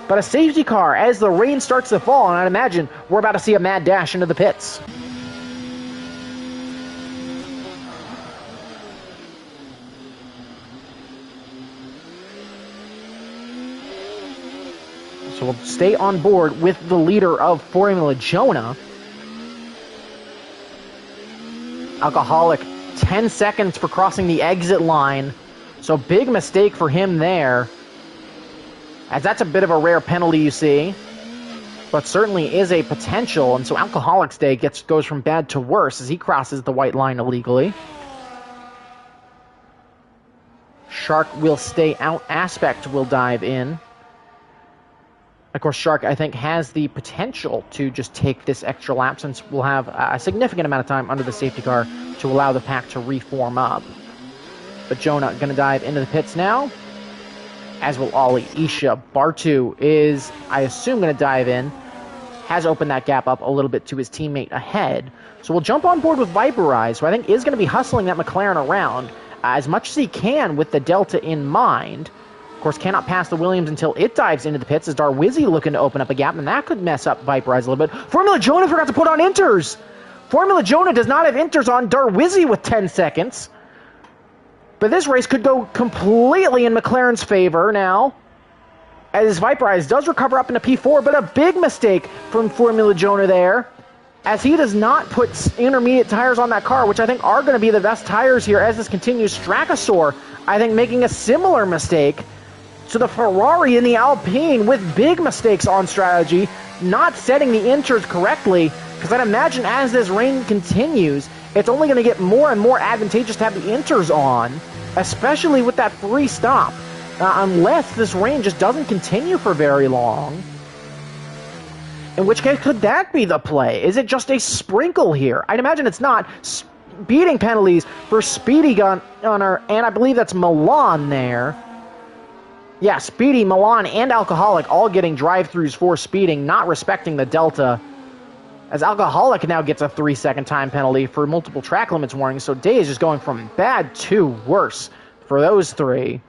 But a safety car as the rain starts to fall, and I'd imagine we're about to see a mad dash into the pits. So we'll stay on board with the leader of Formula Jonah. Alcoholic, 10 seconds for crossing the exit line. So big mistake for him there, as that's a bit of a rare penalty, you see. But certainly is a potential, and so Alcoholic's day goes from bad to worse as he crosses the white line illegally. Shark will stay out. Aspect will dive in. Of course, Shark, I think, has the potential to just take this extra lap, since we'll have a significant amount of time under the safety car to allow the pack to reform up. But Jonah going to dive into the pits now, as will Ollie. Isha. Bartu is, I assume, going to dive in. Has opened that gap up a little bit to his teammate ahead. So we'll jump on board with Viperize, who I think is going to be hustling that McLaren around as much as he can with the Delta in mind. Of course, cannot pass the Williams until it dives into the pits, as Darwizzy looking to open up a gap, and that could mess up Viperize a little bit. Formula Jonah forgot to put on inters. Formula Jonah does not have inters on Darwizzy with 10 seconds. But this race could go completely in McLaren's favor now, as Viperize does recover up into P4, but a big mistake from Formula Jonah there, as he does not put intermediate tires on that car, which I think are going to be the best tires here as this continues. Strakasaur, I think, making a similar mistake to the Ferrari and the Alpine with big mistakes on strategy, not setting the inters correctly, because I'd imagine as this rain continues, it's only going to get more and more advantageous to have the inters on, especially with that free stop, unless this rain just doesn't continue for very long. In which case, could that be the play? Is it just a sprinkle here? I'd imagine it's not. Speeding penalties for Speedy Gunner, and I believe that's Milan there. Yeah, Speedy, Milan, and Alcoholic all getting drive-thrus for speeding, not respecting the Delta. As Alcoholic now gets a 3-second time penalty for multiple track limits warnings, so day is just going from bad to worse for those three.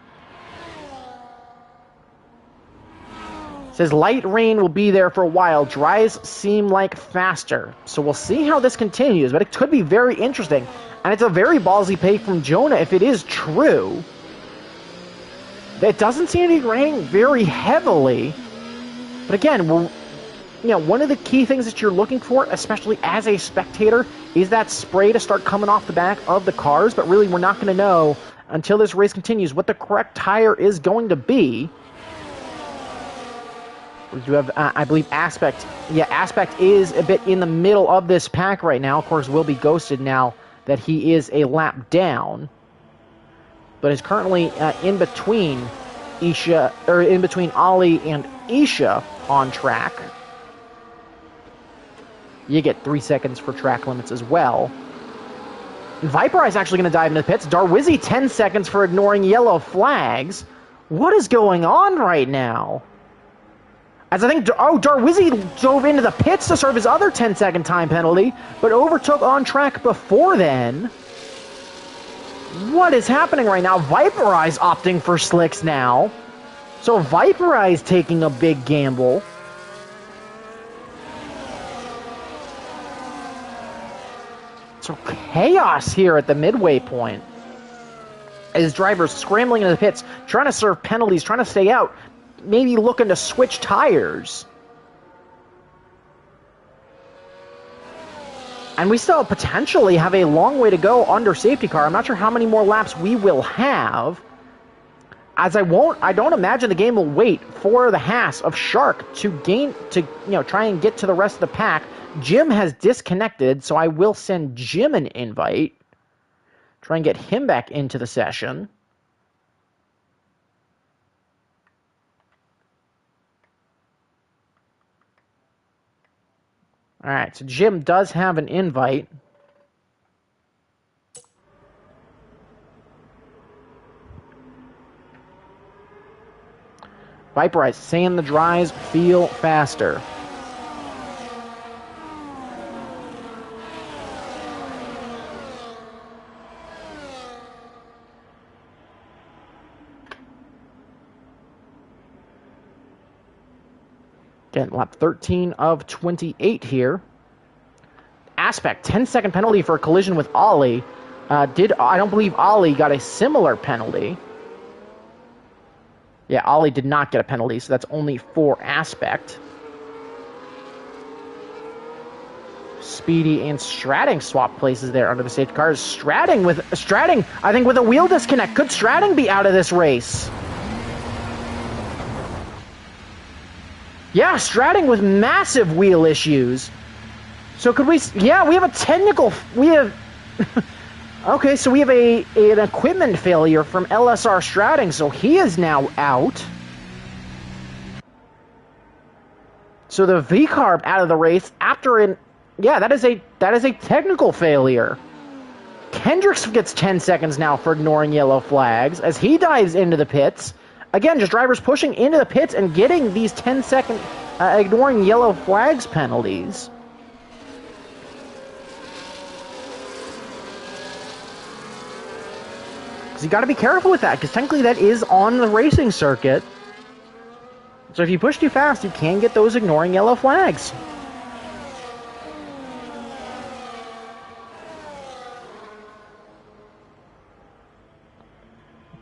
Says light rain will be there for a while. Dries seem like faster. So we'll see how this continues, but it could be very interesting. And it's a very ballsy play from Jonah if it is true. It doesn't seem to be raining very heavily. But again, one of the key things that you're looking for, especially as a spectator, is that spray to start coming off the back of the cars, but really we're not going to know until this race continues what the correct tire is going to be. We do have, I believe, Aspect. Yeah, Aspect is a bit in the middle of this pack right now. Of course, will be ghosted now that he is a lap down, but is currently in between Ollie and Isha on track. You get 3 seconds for track limits as well. And Viper Eye's actually going to dive into the pits. Darwizzy 10 seconds for ignoring yellow flags. What is going on right now? As I think, Darwizzy dove into the pits to serve his other 10-second time penalty, but overtook on track before then. What is happening right now? Viper Eye's opting for slicks now. So Viper Eye's taking a big gamble. So chaos here at the midway point. As drivers scrambling into the pits, trying to serve penalties, trying to stay out, maybe looking to switch tires. And we still potentially have a long way to go under safety car. I'm not sure how many more laps we will have. As I don't imagine the game will wait for the Haas of Shark to try and get to the rest of the pack. Jim has disconnected, so I will send Jim an invite. Try and get him back into the session. All right, so Jim does have an invite. Viper Eyes saying the drives feel faster. Again, lap 13 of 28 here. Aspect, 10-second penalty for a collision with Ollie. I don't believe Ollie got a similar penalty. Yeah, Ollie did not get a penalty, so that's only for Aspect. Speedy and Stratting swap places there under the safety cars. Stratting, I think with a wheel disconnect. Could Stratting be out of this race? Yeah, Stratting with massive wheel issues. So could we... Yeah, we have a technical... We have... Okay, so we have an equipment failure from LSR Stratting, so he is now out. So the V-Carb out of the race after an... Yeah, that is a technical failure. Kendricks gets 10 seconds now for ignoring yellow flags as he dives into the pits. Again, just drivers pushing into the pits and getting these 10-second ignoring yellow flags penalties. So you got to be careful with that, because technically that is on the racing circuit. So if you push too fast, you can get those ignoring yellow flags.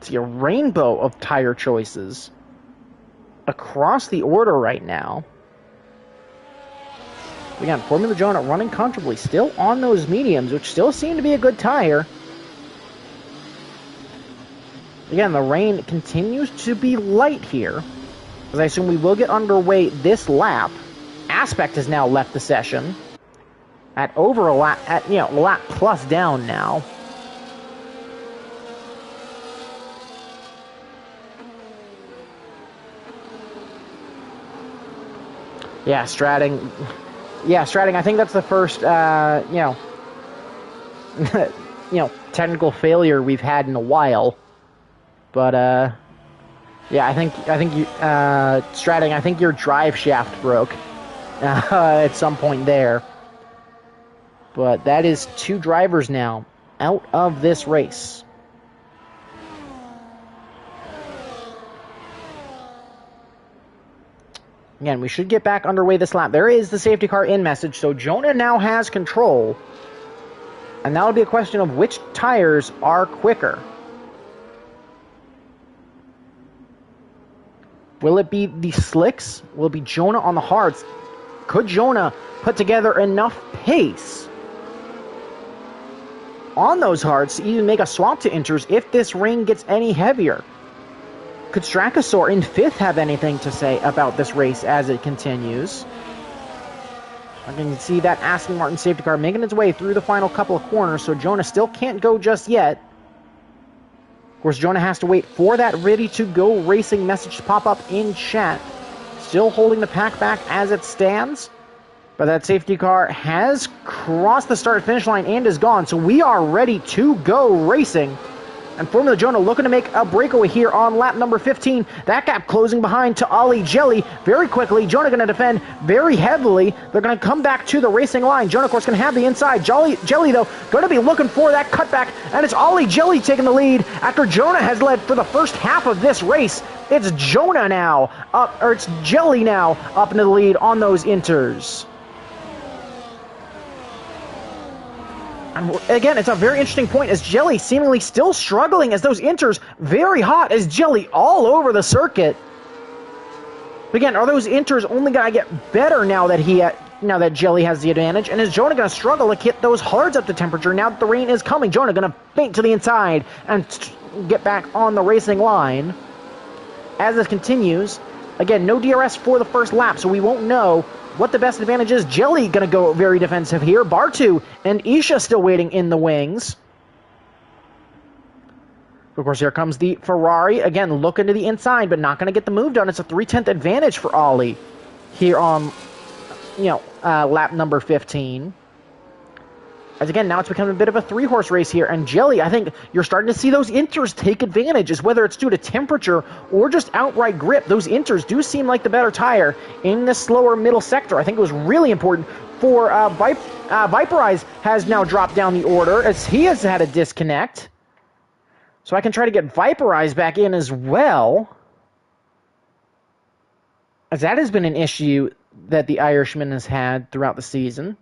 See a rainbow of tire choices across the order right now. Again, Formula Jonah running comfortably, still on those mediums, which still seem to be a good tire. Again, the rain continues to be light here, as I assume we will get underway this lap. Aspect has now left the session at over a lap, lap plus down now. Yeah, Stratting. I think that's the first, technical failure we've had in a while. But yeah, I think you, Stratting. I think your drive shaft broke at some point there. But that is 2 drivers now out of this race. Again, we should get back underway this lap. There is the safety car in message, so Jonah now has control. And that'll be a question of which tires are quicker. Will it be the slicks? Will it be Jonah on the hards? Could Jonah put together enough pace on those hards to even make a swap to inters if this rain gets any heavier. Could Strakasaur in 5th have anything to say about this race as it continues? I can see that Aston Martin safety car making its way through the final couple of corners, so Jonah still can't go just yet. Of course, Jonah has to wait for that ready-to-go racing message to pop up in chat. Still holding the pack back as it stands. But that safety car has crossed the start-finish line and is gone, so we are ready to go racing. And Formula Jonah looking to make a breakaway here on lap number 15. That gap closing behind to Ollie Jelly very quickly. Jonah going to defend very heavily. They're going to come back to the racing line. Jonah, of course, going to have the inside. Jelly, though, going to be looking for that cutback. And it's Ollie Jelly taking the lead after Jonah has led for the first half of this race. It's Jonah now, it's Jelly now up into the lead on those inters. And again, it's a very interesting point as Jelly seemingly still struggling as those inters very hot as Jelly all over the circuit. But again, are those inters only going to get better now that Jelly has the advantage? And is Jonah going to struggle to get those hards up to temperature now that the rain is coming? Jonah going to feint to the inside and get back on the racing line. As this continues, again, no DRS for the first lap, so we won't know what the best advantage is. Jelly going to go very defensive here. Bartu and Isha still waiting in the wings. Of course, here comes the Ferrari. Again, looking to the inside, but not going to get the move done. It's a 3/10 advantage for Ollie here on, lap number 15. As again, now it's become a bit of a 3-horse race here. And Jelly, I think you're starting to see those inters take advantage, as whether it's due to temperature or just outright grip. Those inters do seem like the better tire in the slower middle sector. I think it was really important for Viperize has now dropped down the order as he has had a disconnect. So I can try to get Viperize back in as well, as that has been an issue that the Irishman has had throughout the season.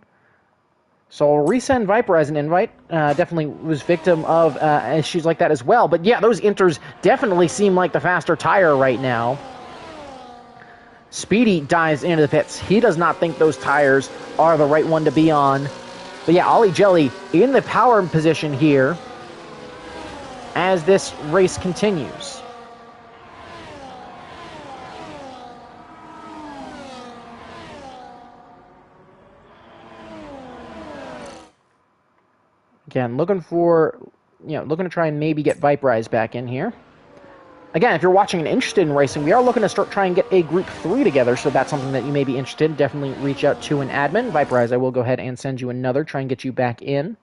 So I'll resend Viper as an invite. Definitely was victim of issues like that as well. But yeah, those inters definitely seem like the faster tire right now. Speedy dives into the pits. He does not think those tires are the right one to be on. But yeah, Ollie Jelly in the power position here as this race continues. Again, looking to try and maybe get Viperize back in here. Again, if you're watching and interested in racing, we are looking to try and get a Group 3 together, so that's something that you may be interested in. Definitely reach out to an admin. Viperize, I will go ahead and send you another, try and get you back in.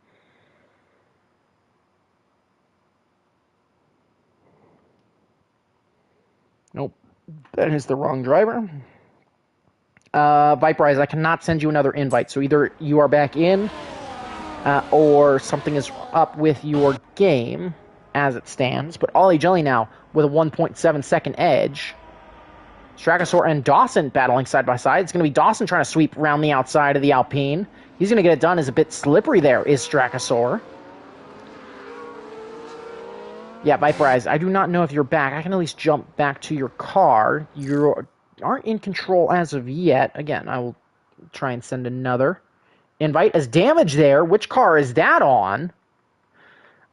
Nope, that is the wrong driver. Viperize, I cannot send you another invite, so either you are back in, or something is up with your game as it stands. But Ollie Jelly now with a 1.7 second edge. Strakasaur and Dawson battling side by side. It's going to be Dawson trying to sweep around the outside of the Alpine. He's going to get it done. Is a bit slippery there, is Strakasaur. Yeah, Viperize, I do not know if you're back. I can at least jump back to your car. You aren't in control as of yet. Again, I will try and send another invite. As damage there, which car is that on?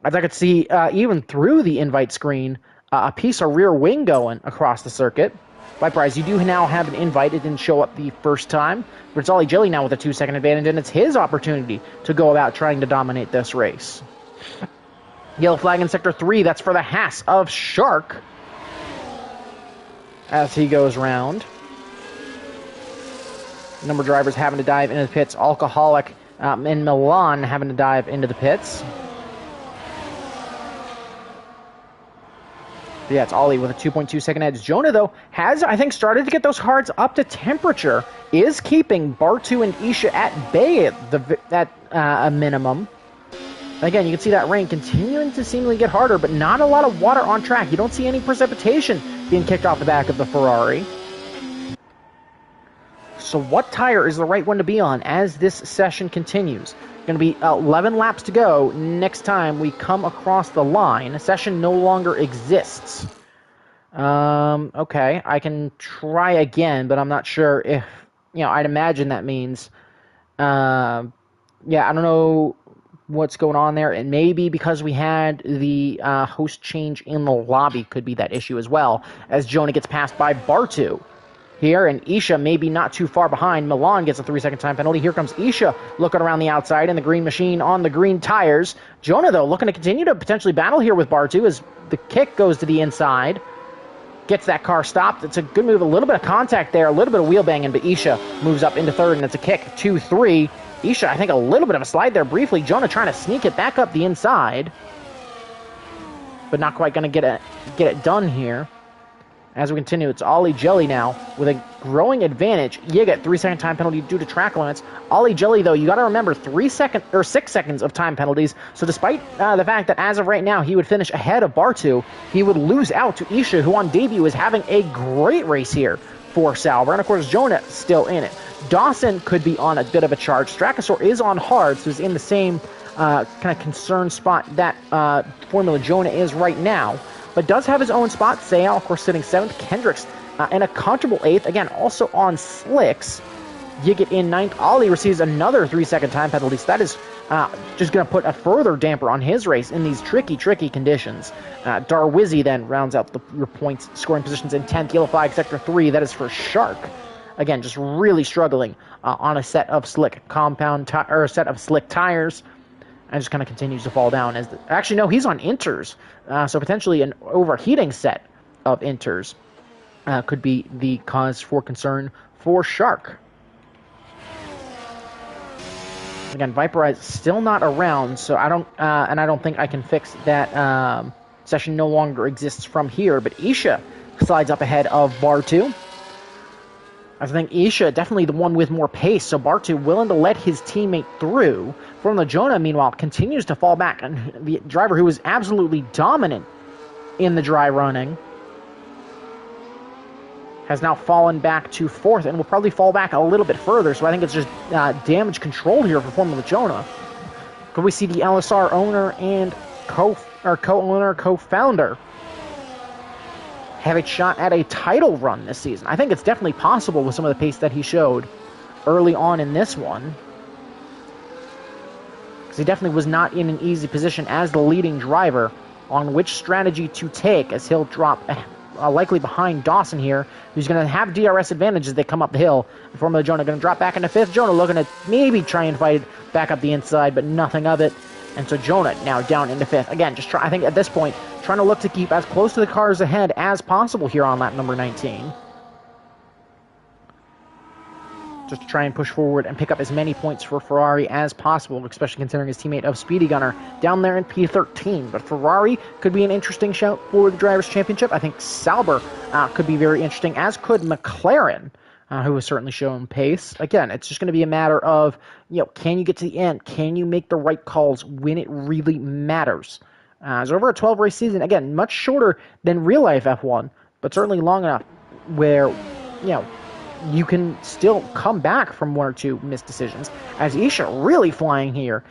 As I could see, even through the invite screen, a piece of rear wing going across the circuit. Viperize, you do now have an invite. It didn't show up the first time, but it's Ollie Jelly now with a 2-second advantage, and it's his opportunity to go about trying to dominate this race. Yellow flag in Sector 3, that's for the Haas of Shark. As he goes round. Number of drivers having to dive into the pits. Alcoholic and Milan having to dive into the pits. But yeah, it's Ollie with a 2.2 second edge. Jonah, though, has, I think, started to get those hards up to temperature. Is keeping Bartu and Isha at bay at a minimum. Again, you can see that rain continuing to seemingly get harder, but not a lot of water on track. You don't see any precipitation being kicked off the back of the Ferrari. So what tire is the right one to be on as this session continues? Going to be 11 laps to go next time we come across the line. The session no longer exists. Okay, I can try again, but I'm not sure if, I'd imagine that means, yeah, I don't know, what's going on there. And maybe because we had the host change in the lobby could be that issue as well, as Jonah gets passed by Bartu here, and Isha maybe not too far behind. Milan gets a 3-second time penalty. Here comes Isha looking around the outside in the green machine on the green tires. Jonah, though, looking to continue to potentially battle here with Bartu as the kick goes to the inside. Gets that car stopped. It's a good move. A little bit of contact there, a little bit of wheel banging, but Isha moves up into third, and it's a kick. 2-3. Isha, I think a little bit of a slide there briefly. Jonah trying to sneak it back up the inside, but not quite going to get it done here. As we continue, it's Ollie Jelly now with a growing advantage. You get 3-second time penalty due to track limits. Ollie Jelly, though, you got to remember 6 seconds of time penalties. So despite the fact that as of right now he would finish ahead of Bartu, he would lose out to Isha, who on debut is having a great race here for Sauber. And of course, Jonah still in it. Dawson could be on a bit of a charge. Strakasaur is on hard, so he's in the same kind of concern spot that Formula Jonah is right now, but does have his own spot. Sayal, of course, sitting 7th. Kendricks in a comfortable 8th. Again, also on slicks. Yiggett in 9th. Ollie receives another 3-second time penalty. So that is just going to put a further damper on his race in these tricky conditions. Darwizzi then rounds out your points scoring positions in 10th. Yellow flag, sector 3. That is for Shark. Again, just really struggling on a set of slick slick tires. And just kind of continues to fall down. Actually, no, he's on inters. So potentially an overheating set of inters could be the cause for concern for Shark. Again, Viperize still not around, so I don't think I can fix that. Session no longer exists from here, but Isha slides up ahead of Bartu. I think Isha definitely the one with more pace, so Bartu willing to let his teammate through. Formula Jonah, meanwhile, continues to fall back, and the driver who was absolutely dominant in the dry running has now fallen back to 4th and will probably fall back a little bit further, so I think it's just damage control here for Formula Jonah. Could we see the LSR owner and co-owner, co-founder have a shot at a title run this season? I think it's definitely possible with some of the pace that he showed early on in this one, because he definitely was not in an easy position as the leading driver on which strategy to take, as he'll drop likely behind Dawson here, who's going to have DRS advantage as they come up the hill. Formula Jonah going to drop back into 5th. Jonah looking to maybe try and fight back up the inside, but nothing of it. And so Jonah now down into 5th. Again, I think at this point, trying to look to keep as close to the cars ahead as possible here on lap number 19. Just to try and push forward and pick up as many points for Ferrari as possible, especially considering his teammate of Speedy Gunner down there in P13. But Ferrari could be an interesting shout for the Drivers' Championship. I think Sauber could be very interesting, as could McLaren, who has certainly shown pace. Again, it's just going to be a matter of, can you get to the end? Can you make the right calls when it really matters? It's over a 12-race season. Again, much shorter than real-life F1, but certainly long enough where, you can still come back from 1 or 2 missed decisions. As Isha really flying here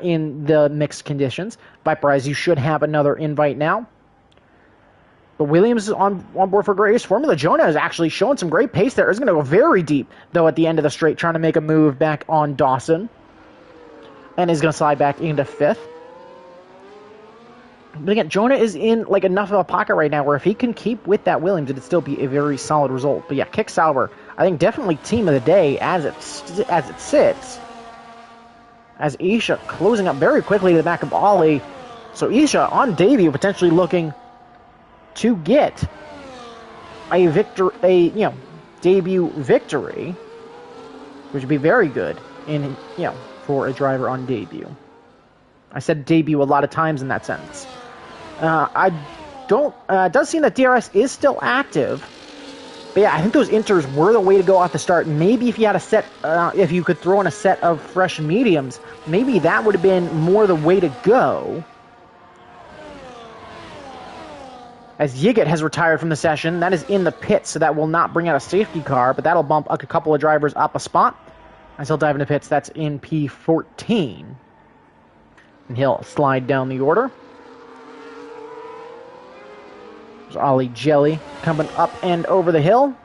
in the mixed conditions. Viperize, you should have another invite now. But Williams is on board for a great race. Formula Jonah is actually showing some great pace there. Is going to go very deep, though, at the end of the straight, trying to make a move back on Dawson. And is going to slide back into 5th. But again, Jonah is in enough of a pocket right now where if he can keep with that Williams, it'd still be a very solid result. But yeah, Kick Sauber, I think definitely team of the day as it sits. As Isha closing up very quickly to the back of Ollie. So Isha on debut potentially looking to get a debut victory, which would be very good for a driver on debut. I said debut a lot of times in that sentence. It does seem that DRS is still active. But yeah, I think those inters were the way to go off the start. Maybe if you had if you could throw in a set of fresh mediums, maybe that would have been more the way to go. As Yiggett has retired from the session, that is in the pits, so that will not bring out a safety car, but that'll bump a couple of drivers up a spot. As he'll dive into pits, that's in P14. And he'll slide down the order. There's Ollie Jelly coming up and over the hill.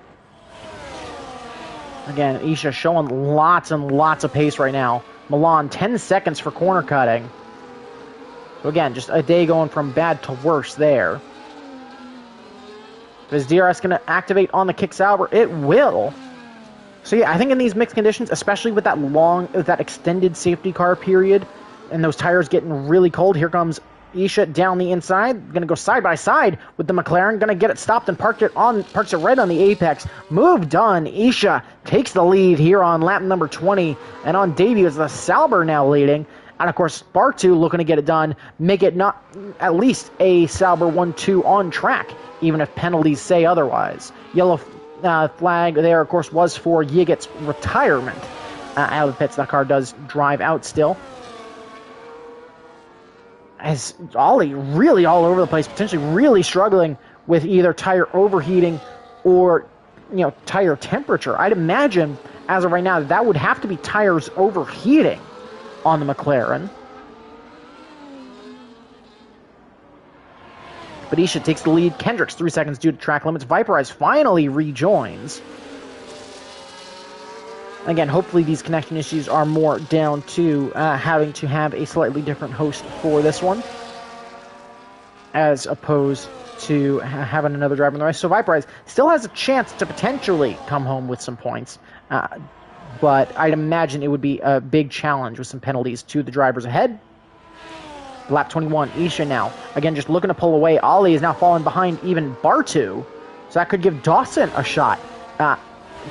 Again, Isha showing lots and lots of pace right now Milan, 10 seconds for corner cutting. So again, just a day going from bad to worse there. Is DRS going to activate on the kick Sauber? It will. So yeah, I think in these mixed conditions, especially with that extended safety car period, and those tires getting really cold, here comes Isha down the inside, going to go side by side with the McLaren, going to get it stopped and parks it right on the apex. Move done. Isha takes the lead here on lap number 20, and on debut is the Sauber now leading. And of course, Bartu looking to get it done, make it not at least a Sauber 1-2 on track, even if penalties say otherwise. Yellow flag there, of course, was for Yigit's retirement out of the pits. That car does drive out still. As Ollie really all over the place, potentially really struggling with either tire overheating or, tire temperature. I'd imagine, as of right now, that would have to be tires overheating on the McLaren. But Isha takes the lead. Kendrick's 3 seconds due to track limits. Viperize finally rejoins. Again, hopefully these connection issues are more down to having to have a slightly different host for this one, as opposed to having another driver in the race. So Viperize still has a chance to potentially come home with some points, but I'd imagine it would be a big challenge with some penalties to the drivers ahead. Lap 21, Isha now. Again, just looking to pull away. Ollie is now falling behind even Bartu, so that could give Dawson a shot.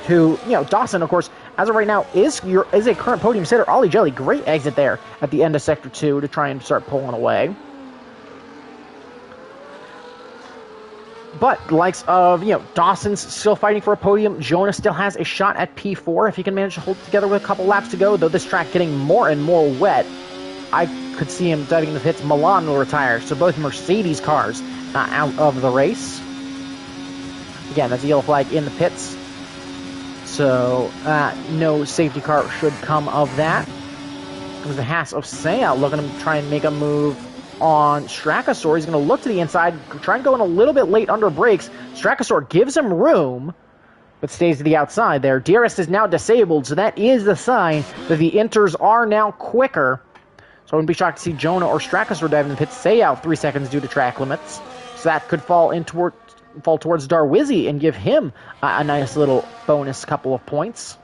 Dawson, of course, as of right now, is a current podium sitter. Ollie Jelly, great exit there at the end of Sector 2 to try and start pulling away. But the likes of, Dawson's still fighting for a podium. Jonah still has a shot at P4 if he can manage to hold it together with a couple laps to go, though this track getting more and more wet. I could see him diving in the pits. Milan will retire, so both Mercedes cars out of the race. Again, that's a yellow flag in the pits. So, no safety car should come of that. Comes the Haas of Seya looking to try and make a move on Strakasaur. He's going to look to the inside, try and go in a little bit late under brakes. Strakasaur gives him room, but stays to the outside there. DRS is now disabled, so that is the sign that the Inters are now quicker. So I wouldn't be shocked to see Jonah or Strakasaur dive in the pits. Seya 3 seconds due to track limits. So that could fall towards Darwizzi and give him a nice little bonus couple of points.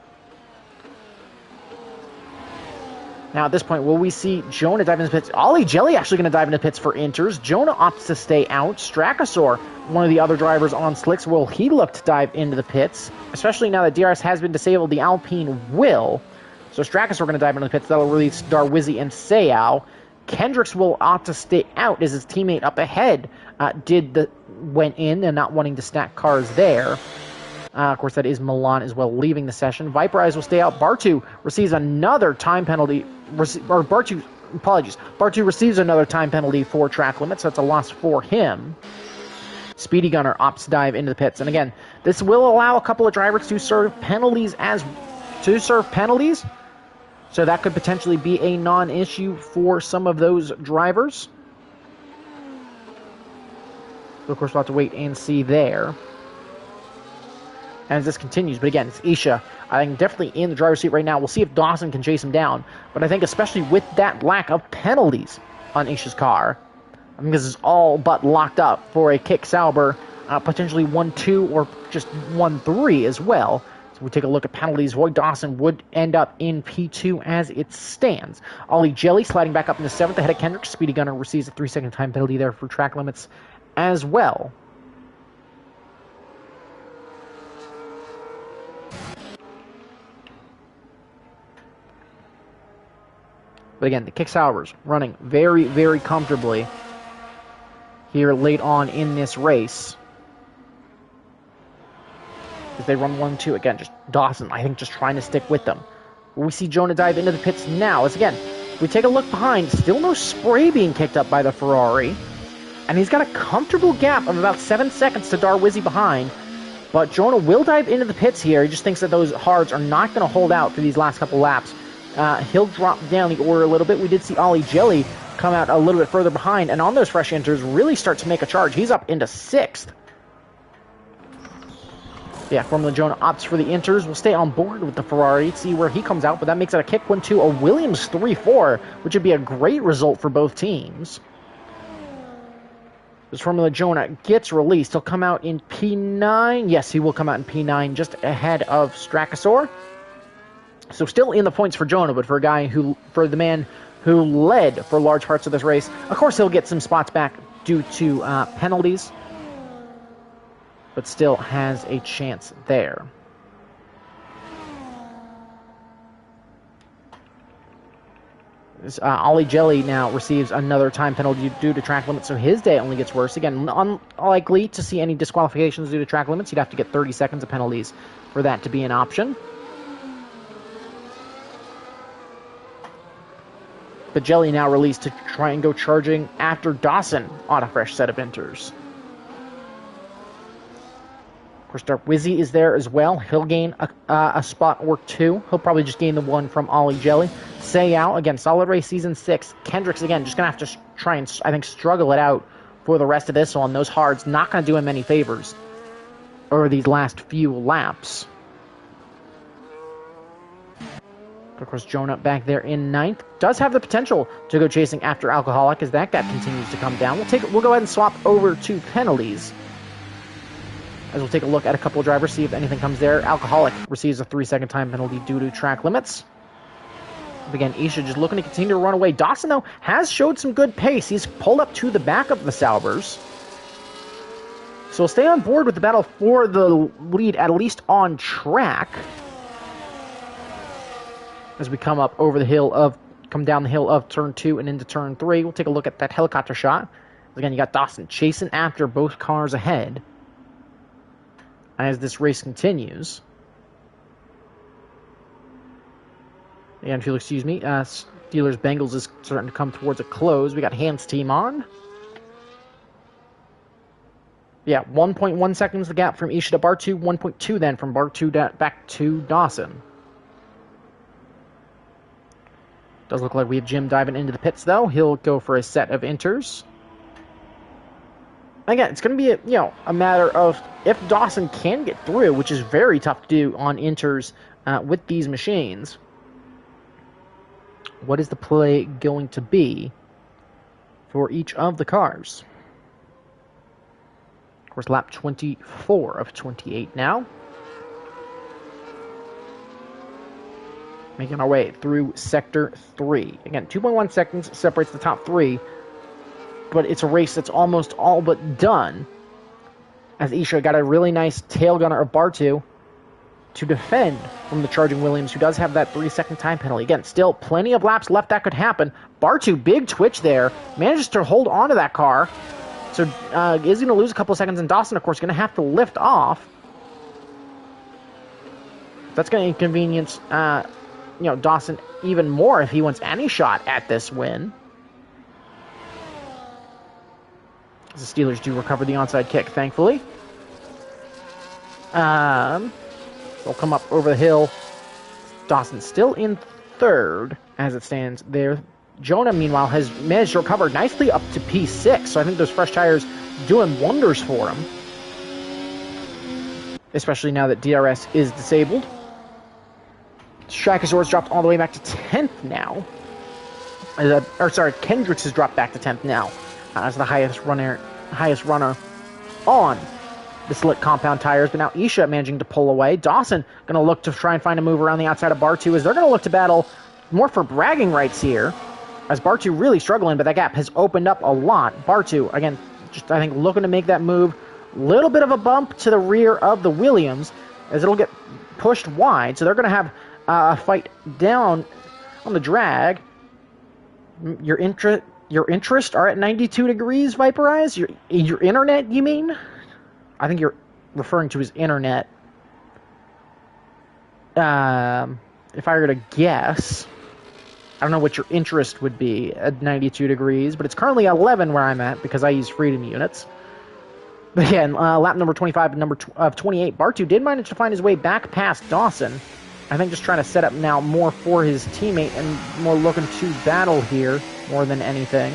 Now at this point, will we see Jonah dive into the pits? Ollie Jelly actually going to dive into the pits for Inters. Jonah opts to stay out. Strakasaur, one of the other drivers on slicks, will he look to dive into the pits? Especially now that DRS has been disabled, the Alpine will. So Strakasaur going to dive into the pits. That'll release Darwizzi and Seau. Kendricks will opt to stay out as his teammate up ahead went in and not wanting to stack cars there. Of course, that is Milan as well leaving the session. Viperize will stay out. Bartu receives another time penalty. Bartu receives another time penalty for track limits, so that's a loss for him. Speedy Gunner opts to dive into the pits. And again, this will allow a couple of drivers to serve penalties so that could potentially be a non-issue for some of those drivers. So of course, we'll have to wait and see there as this continues. But again, it's Isha, I think, definitely in the driver's seat right now. We'll see if Dawson can chase him down. But I think especially with that lack of penalties on Isha's car, I think this is all but locked up for a kick Sauber, potentially 1-2 or just 1-3 as well. So we take a look at penalties. Roy Dawson would end up in P2 as it stands. Ollie Jelly sliding back up in the 7th ahead of Kendrick. Speedy Gunner receives a 3-second time penalty there for track limits as well. But again, the kick Saubers running very, very comfortably here late on in this race. As they run 1-2, again, just Dawson, I think, just trying to stick with them. We see Jonah dive into the pits now. As again, we take a look behind, still no spray being kicked up by the Ferrari. And he's got a comfortable gap of about 7 seconds to Darwizzi behind. But Jonah will dive into the pits here. He just thinks that those hards are not going to hold out for these last couple laps. He'll drop down the order a little bit. We did see Ollie Jelly come out a little bit further behind, and on those fresh enters, really start to make a charge. He's up into 6th. Yeah, Formula Jonah opts for the inters. We'll stay on board with the Ferrari, see where he comes out, but that makes it a kick 1-2, a Williams 3-4, which would be a great result for both teams. As Formula Jonah gets released, he'll come out in P9. Yes, he will come out in P9, just ahead of Strakasaur. So still in the points for Jonah, but for the man who led for large parts of this race, of course he'll get some spots back due to penalties, but still has a chance there. Ollie Jelly now receives another time penalty due to track limits, so his day only gets worse. Again, unlikely to see any disqualifications due to track limits. You'd have to get 30 seconds of penalties for that to be an option. But Jelly now released to try and go charging after Dawson on a fresh set of inters. Of course, Dark Wizzy is there as well. He'll gain a spot or two. He'll probably just gain the one from Ollie Jelly. Say out, again, solid race season 6. Kendrick's, again, just going to have to try and, I think, struggle it out for the rest of this one. Those hards not going to do him any favors over these last few laps. Of course, Jonah back there in 9th. Does have the potential to go chasing after Alcoholic as that gap continues to come down. We'll go ahead and swap over to penalties. As we'll take a look at a couple of drivers, see if anything comes there. Alcoholic receives a 3-second time penalty due to track limits. Again, Isha just looking to continue to run away. Dawson, though, has showed some good pace. He's pulled up to the back of the Saubers. So we'll stay on board with the battle for the lead, at least on track. As we come down the hill of turn 2 and into turn 3, we'll take a look at that helicopter shot. Again, you got Dawson chasing after both cars ahead as this race continues. Again, if you'll excuse me, Steelers Bengals is starting to come towards a close. We got Hans team on. Yeah, 1.1 seconds the gap from Isha to Bartu, 1.2 then from Bartu back to Dawson. Does look like we have Jim diving into the pits, though. He'll go for a set of inters. Again, it's going to be a matter of if Dawson can get through, which is very tough to do on inters with these machines. What is the play going to be for each of the cars? Of course, lap 24 of 28 now. Making our way through Sector 3. Again, 2.1 seconds separates the top 3, but it's a race that's almost all but done, as Isha got a really nice tail gunner of Bartu to defend from the charging Williams, who does have that 3-second time penalty. Again, still plenty of laps left that could happen. Bartu, big twitch there, manages to hold on to that car, so is going to lose a couple of seconds, and Dawson, of course, going to have to lift off. That's going to inconvenience Dawson even more if he wants any shot at this win. The Steelers do recover the onside kick, thankfully. They'll come up over the hill. Dawson still in 3rd as it stands there. Jonah, meanwhile, has managed to recover nicely up to P6, so I think those fresh tires doing wonders for him. Especially now that DRS is disabled. Strakasaur's dropped all the way back to 10th now. Kendricks has dropped back to 10th now as the highest runner on the slick compound tires. But now Isha managing to pull away. Dawson going to look to try and find a move around the outside of Bartu as they're going to look to battle more for bragging rights here. As Bartu really struggling, but that gap has opened up a lot. Bartu, again, just I think looking to make that move. Little bit of a bump to the rear of the Williams as it'll get pushed wide. So they're going to have a fight down on the drag. Your interest are at 92 degrees, Viper Eyes? Your internet, you mean? I think you're referring to his internet. If I were to guess, I don't know what your interest would be at 92 degrees, but it's currently 11 where I'm at because I use Freedom units. But again, lap number 25 and number 28, Bartu did manage to find his way back past Dawson. I think just trying to set up now more for his teammate and more looking to battle here more than anything.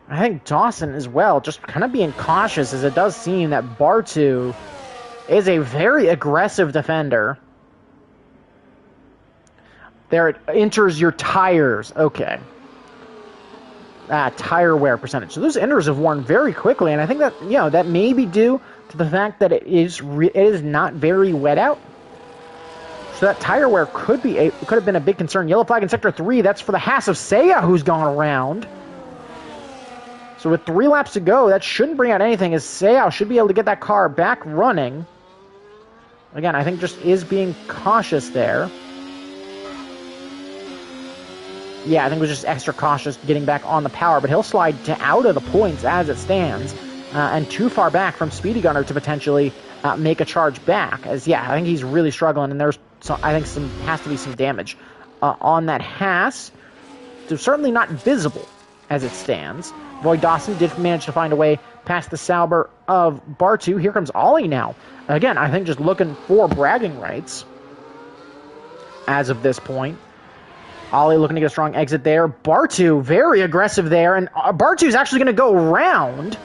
I think Dawson as well, just kind of being cautious, as it does seem that Bartu is a very aggressive defender. There it enters your tires. Okay. Tire wear percentage. So those enters have worn very quickly, and I think that, that may be due to the fact that it is not very wet out. So that tire wear could have been a big concern. Yellow flag in Sector 3, that's for the Haas of Seiya, who's gone around. So with 3 laps to go, that shouldn't bring out anything, as Seiya should be able to get that car back running. Again, I think just is being cautious there. Yeah, I think it was just extra cautious getting back on the power, but he'll slide out of the points as it stands, and too far back from Speedy Gunner to potentially make a charge back. As I think he's really struggling, and there's has to be some damage on that Haas. So certainly not visible as it stands. Void Dawson did manage to find a way past the Sauber of Bartu. Here comes Ollie now. Again, I think just looking for bragging rights as of this point. Ollie looking to get a strong exit there. Bartu, very aggressive there. And Bartu's actually going to go around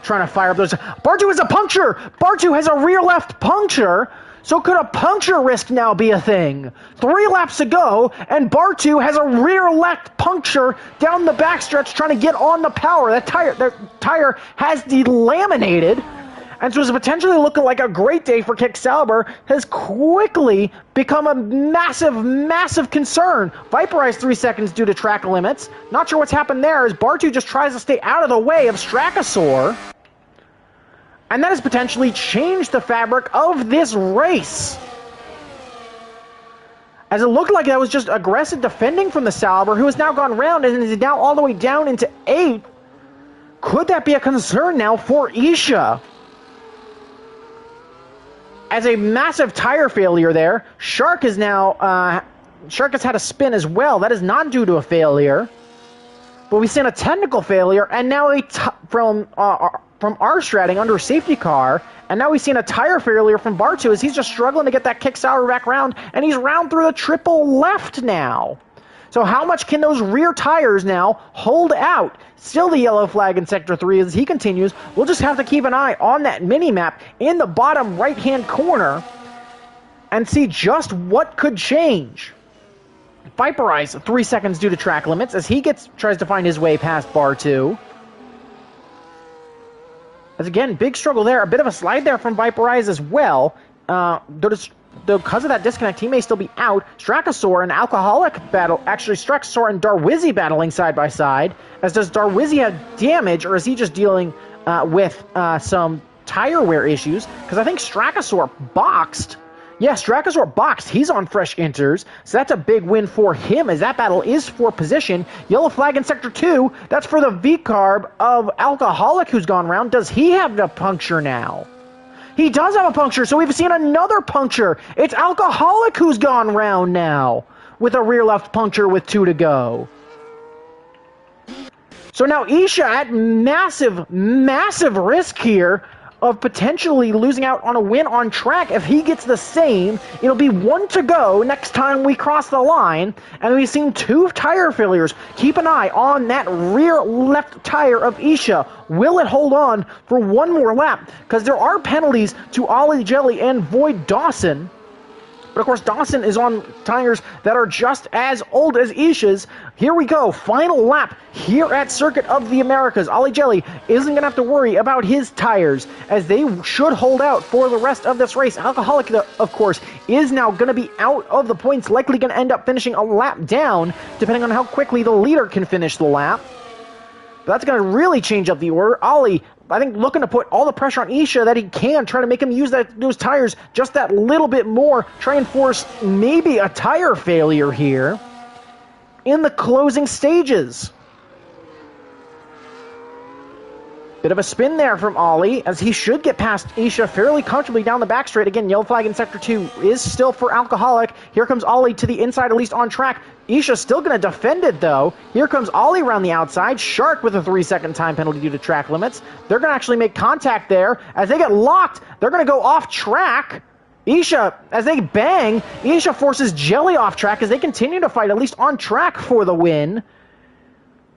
trying to fire up those. Bartu has a puncture. Bartu has a rear left puncture. So could a puncture risk now be a thing? 3 laps to go, and Bartu has a rear left puncture down the backstretch trying to get on the power. That tire has delaminated. And so it's potentially looking like a great day for Kick Sauber, has quickly become a massive, massive concern. Vaporized 3 seconds due to track limits. Not sure what's happened there, as Bartu just tries to stay out of the way of Strakasaur. And that has potentially changed the fabric of this race. As it looked like that was just aggressive defending from the Sauber, who has now gone round and is now all the way down into 8th. Could that be a concern now for Isha? As a massive tire failure there, Shark is now, Shark has had a spin as well. That is not due to a failure. But we've seen a technical failure, and now from Arstrading under a safety car, and now we've seen a tire failure from Bartu as he's just struggling to get that Kick Sauber back round, and he's round through the triple left now. So how much can those rear tires now hold out? Still the yellow flag in Sector 3 as he continues. We'll just have to keep an eye on that mini-map in the bottom right-hand corner and see just what could change. Viperize 3 seconds due to track limits as he tries to find his way past Bartu. As again, big struggle there. A bit of a slide there from Viperize as well. Because of that disconnect, he may still be out. Strakasaur and Alcoholic battle. Actually, Strakasaur and Darwizzy battling side by side. As does Darwizzy have damage, or is he just dealing with some tire wear issues? Because I think Strakasaur boxed. Yeah, Strakasaur boxed. He's on fresh inters, so that's a big win for him as that battle is for position. Yellow flag in Sector 2. That's for the V-Carb of Alcoholic who's gone round. Does he have a puncture now? He does have a puncture, so we've seen another puncture. It's Alcoholic who's gone round now with a rear left puncture with 2 to go. So now Isha at massive, massive risk here of potentially losing out on a win on track. If he gets the same, it'll be 1 to go next time we cross the line. And we've seen 2 tire failures. Keep an eye on that rear left tire of Isha. Will it hold on for 1 more lap? Because there are penalties to Ollie Jelly and Void Dawson. But of course, Dawson is on tires that are just as old as Isha's. Here we go, final lap here at Circuit of the Americas. Ollie Jelly isn't going to have to worry about his tires, as they should hold out for the rest of this race. Alcoholic, of course, is now going to be out of the points, likely going to end up finishing a lap down, depending on how quickly the leader can finish the lap. But that's going to really change up the order. Ollie, I think, looking to put all the pressure on Isha that he can, try to make him use those tires just that little bit more, try and force maybe a tire failure here in the closing stages. Bit of a spin there from Ollie, as he should get past Isha fairly comfortably down the back straight. Again, yellow flag in Sector 2 is still for Alcoholic. Here comes Ollie to the inside, at least on track. Isha's still going to defend it, though. Here comes Ollie around the outside. Shark with a 3-second time penalty due to track limits. They're going to actually make contact there. As they get locked, they're going to go off track. Isha, as they bang, Isha forces Jelly off track as they continue to fight, at least on track for the win.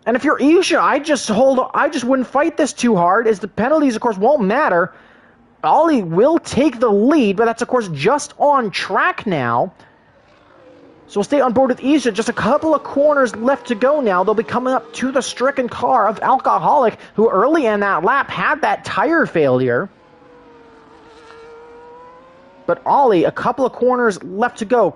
And if you're Isha, I just wouldn't fight this too hard, as the penalties, of course, won't matter. Ollie will take the lead, but that's, of course, just on track now. So we'll stay on board with Isha. Just a couple of corners left to go now. They'll be coming up to the stricken car of Alcoholic, who early in that lap had that tire failure. But Ollie, a couple of corners left to go.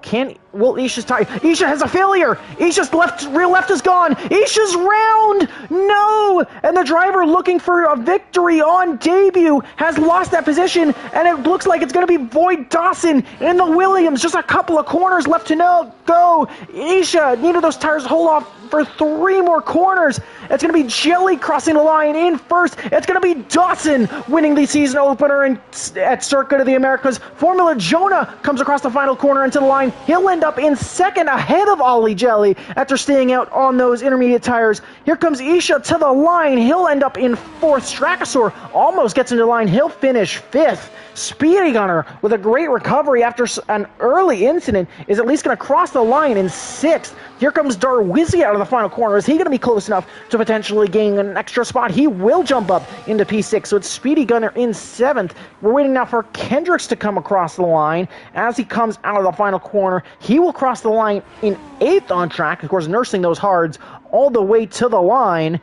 Will Isha's tire? Isha has a failure! Isha's rear left is gone! Isha's round! No! And the driver looking for a victory on debut has lost that position, and it looks like it's going to be Boyd Dawson in the Williams. Just a couple of corners left to go. Isha needed those tires to hold off for 3 more corners. It's going to be Jelly crossing the line in first. It's going to be Dawson winning the season opener at Circuit of the Americas. Formula Jonah comes across the final corner into the line. He'll end up in second ahead of Ollie Jelly after staying out on those intermediate tires. Here comes Isha to the line. He'll end up in fourth. Strakasaur almost gets into the line. He'll finish fifth. Speedy Gunner, with a great recovery after an early incident, is at least going to cross the line in sixth. Here comes Darwizzi out of the final corner. Is he going to be close enough to potentially gain an extra spot? He will jump up into P6, so it's Speedy Gunner in seventh. We're waiting now for Kendricks to come across the line. As he comes out of the final corner, he will cross the line in eighth on track, of course, nursing those hards all the way to the line.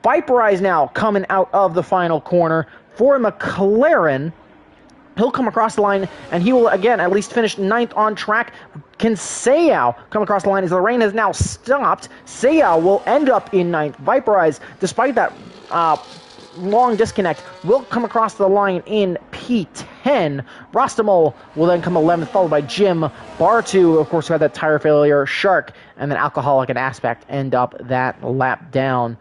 Viperize now coming out of the final corner for McLaren. He'll come across the line, and he will, again, at least finish ninth on track. Can Seau come across the line as the rain has now stopped? Seau will end up in ninth. Viperize, despite that long disconnect, will come across the line in P10. Rostamol will then come 11th, followed by Jim. Bartu, of course, who had that tire failure. Shark, and then Alcoholic and Aspect end up that lap down.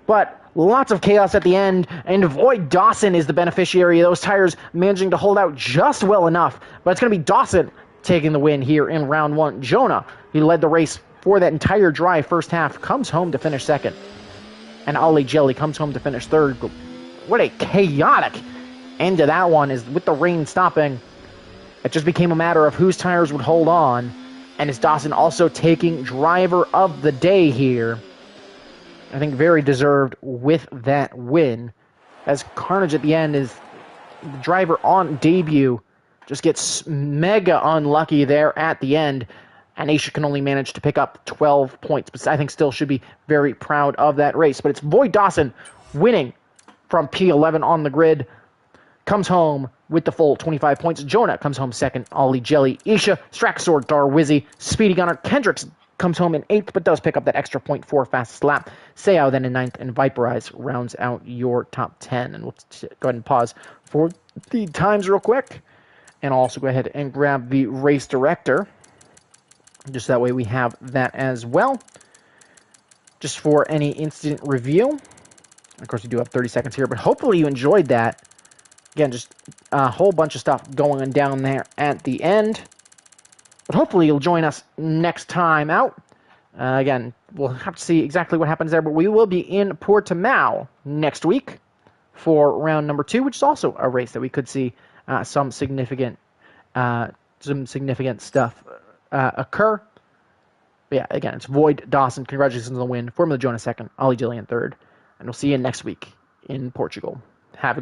But lots of chaos at the end, and Void Dawson is the beneficiary of those tires managing to hold out just well enough. But it's going to be Dawson taking the win here in round one. Jonah, he led the race for that entire dry first half, comes home to finish second. And Ollie Jelly comes home to finish third. What a chaotic end to that one, is with the rain stopping. It just became a matter of whose tires would hold on. And it's Dawson also taking driver of the day here. I think very deserved with that win. As carnage at the end is the driver on debut just gets mega unlucky there at the end. And Aisha can only manage to pick up 12 points. But I think still should be very proud of that race. But it's Void Dawson winning from P11 on the grid. Comes home with the full 25 points. Jonah comes home second. Ollie Jelly, Isha, Strakasaur, Darwizzi, Speedy Gunner, Kendricks comes home in 8th, but does pick up that extra point for fastest lap. Seau then in 9th, and Viperize rounds out your top 10. And we'll go ahead and pause for the times real quick. And I'll also go ahead and grab the race director. Just that way we have that as well. Just for any incident review. Of course, we do have 30 seconds here, but hopefully you enjoyed that. Again, just a whole bunch of stuff going on down there at the end. But hopefully you'll join us next time out. Again, we'll have to see exactly what happens there, but we will be in Portimao next week for round number 2, which is also a race that we could see some significant stuff occur. But yeah, again, it's Void Dawson. Congratulations on the win. Formula Jonah second, Ollie Jillian third. And we'll see you next week in Portugal. Have a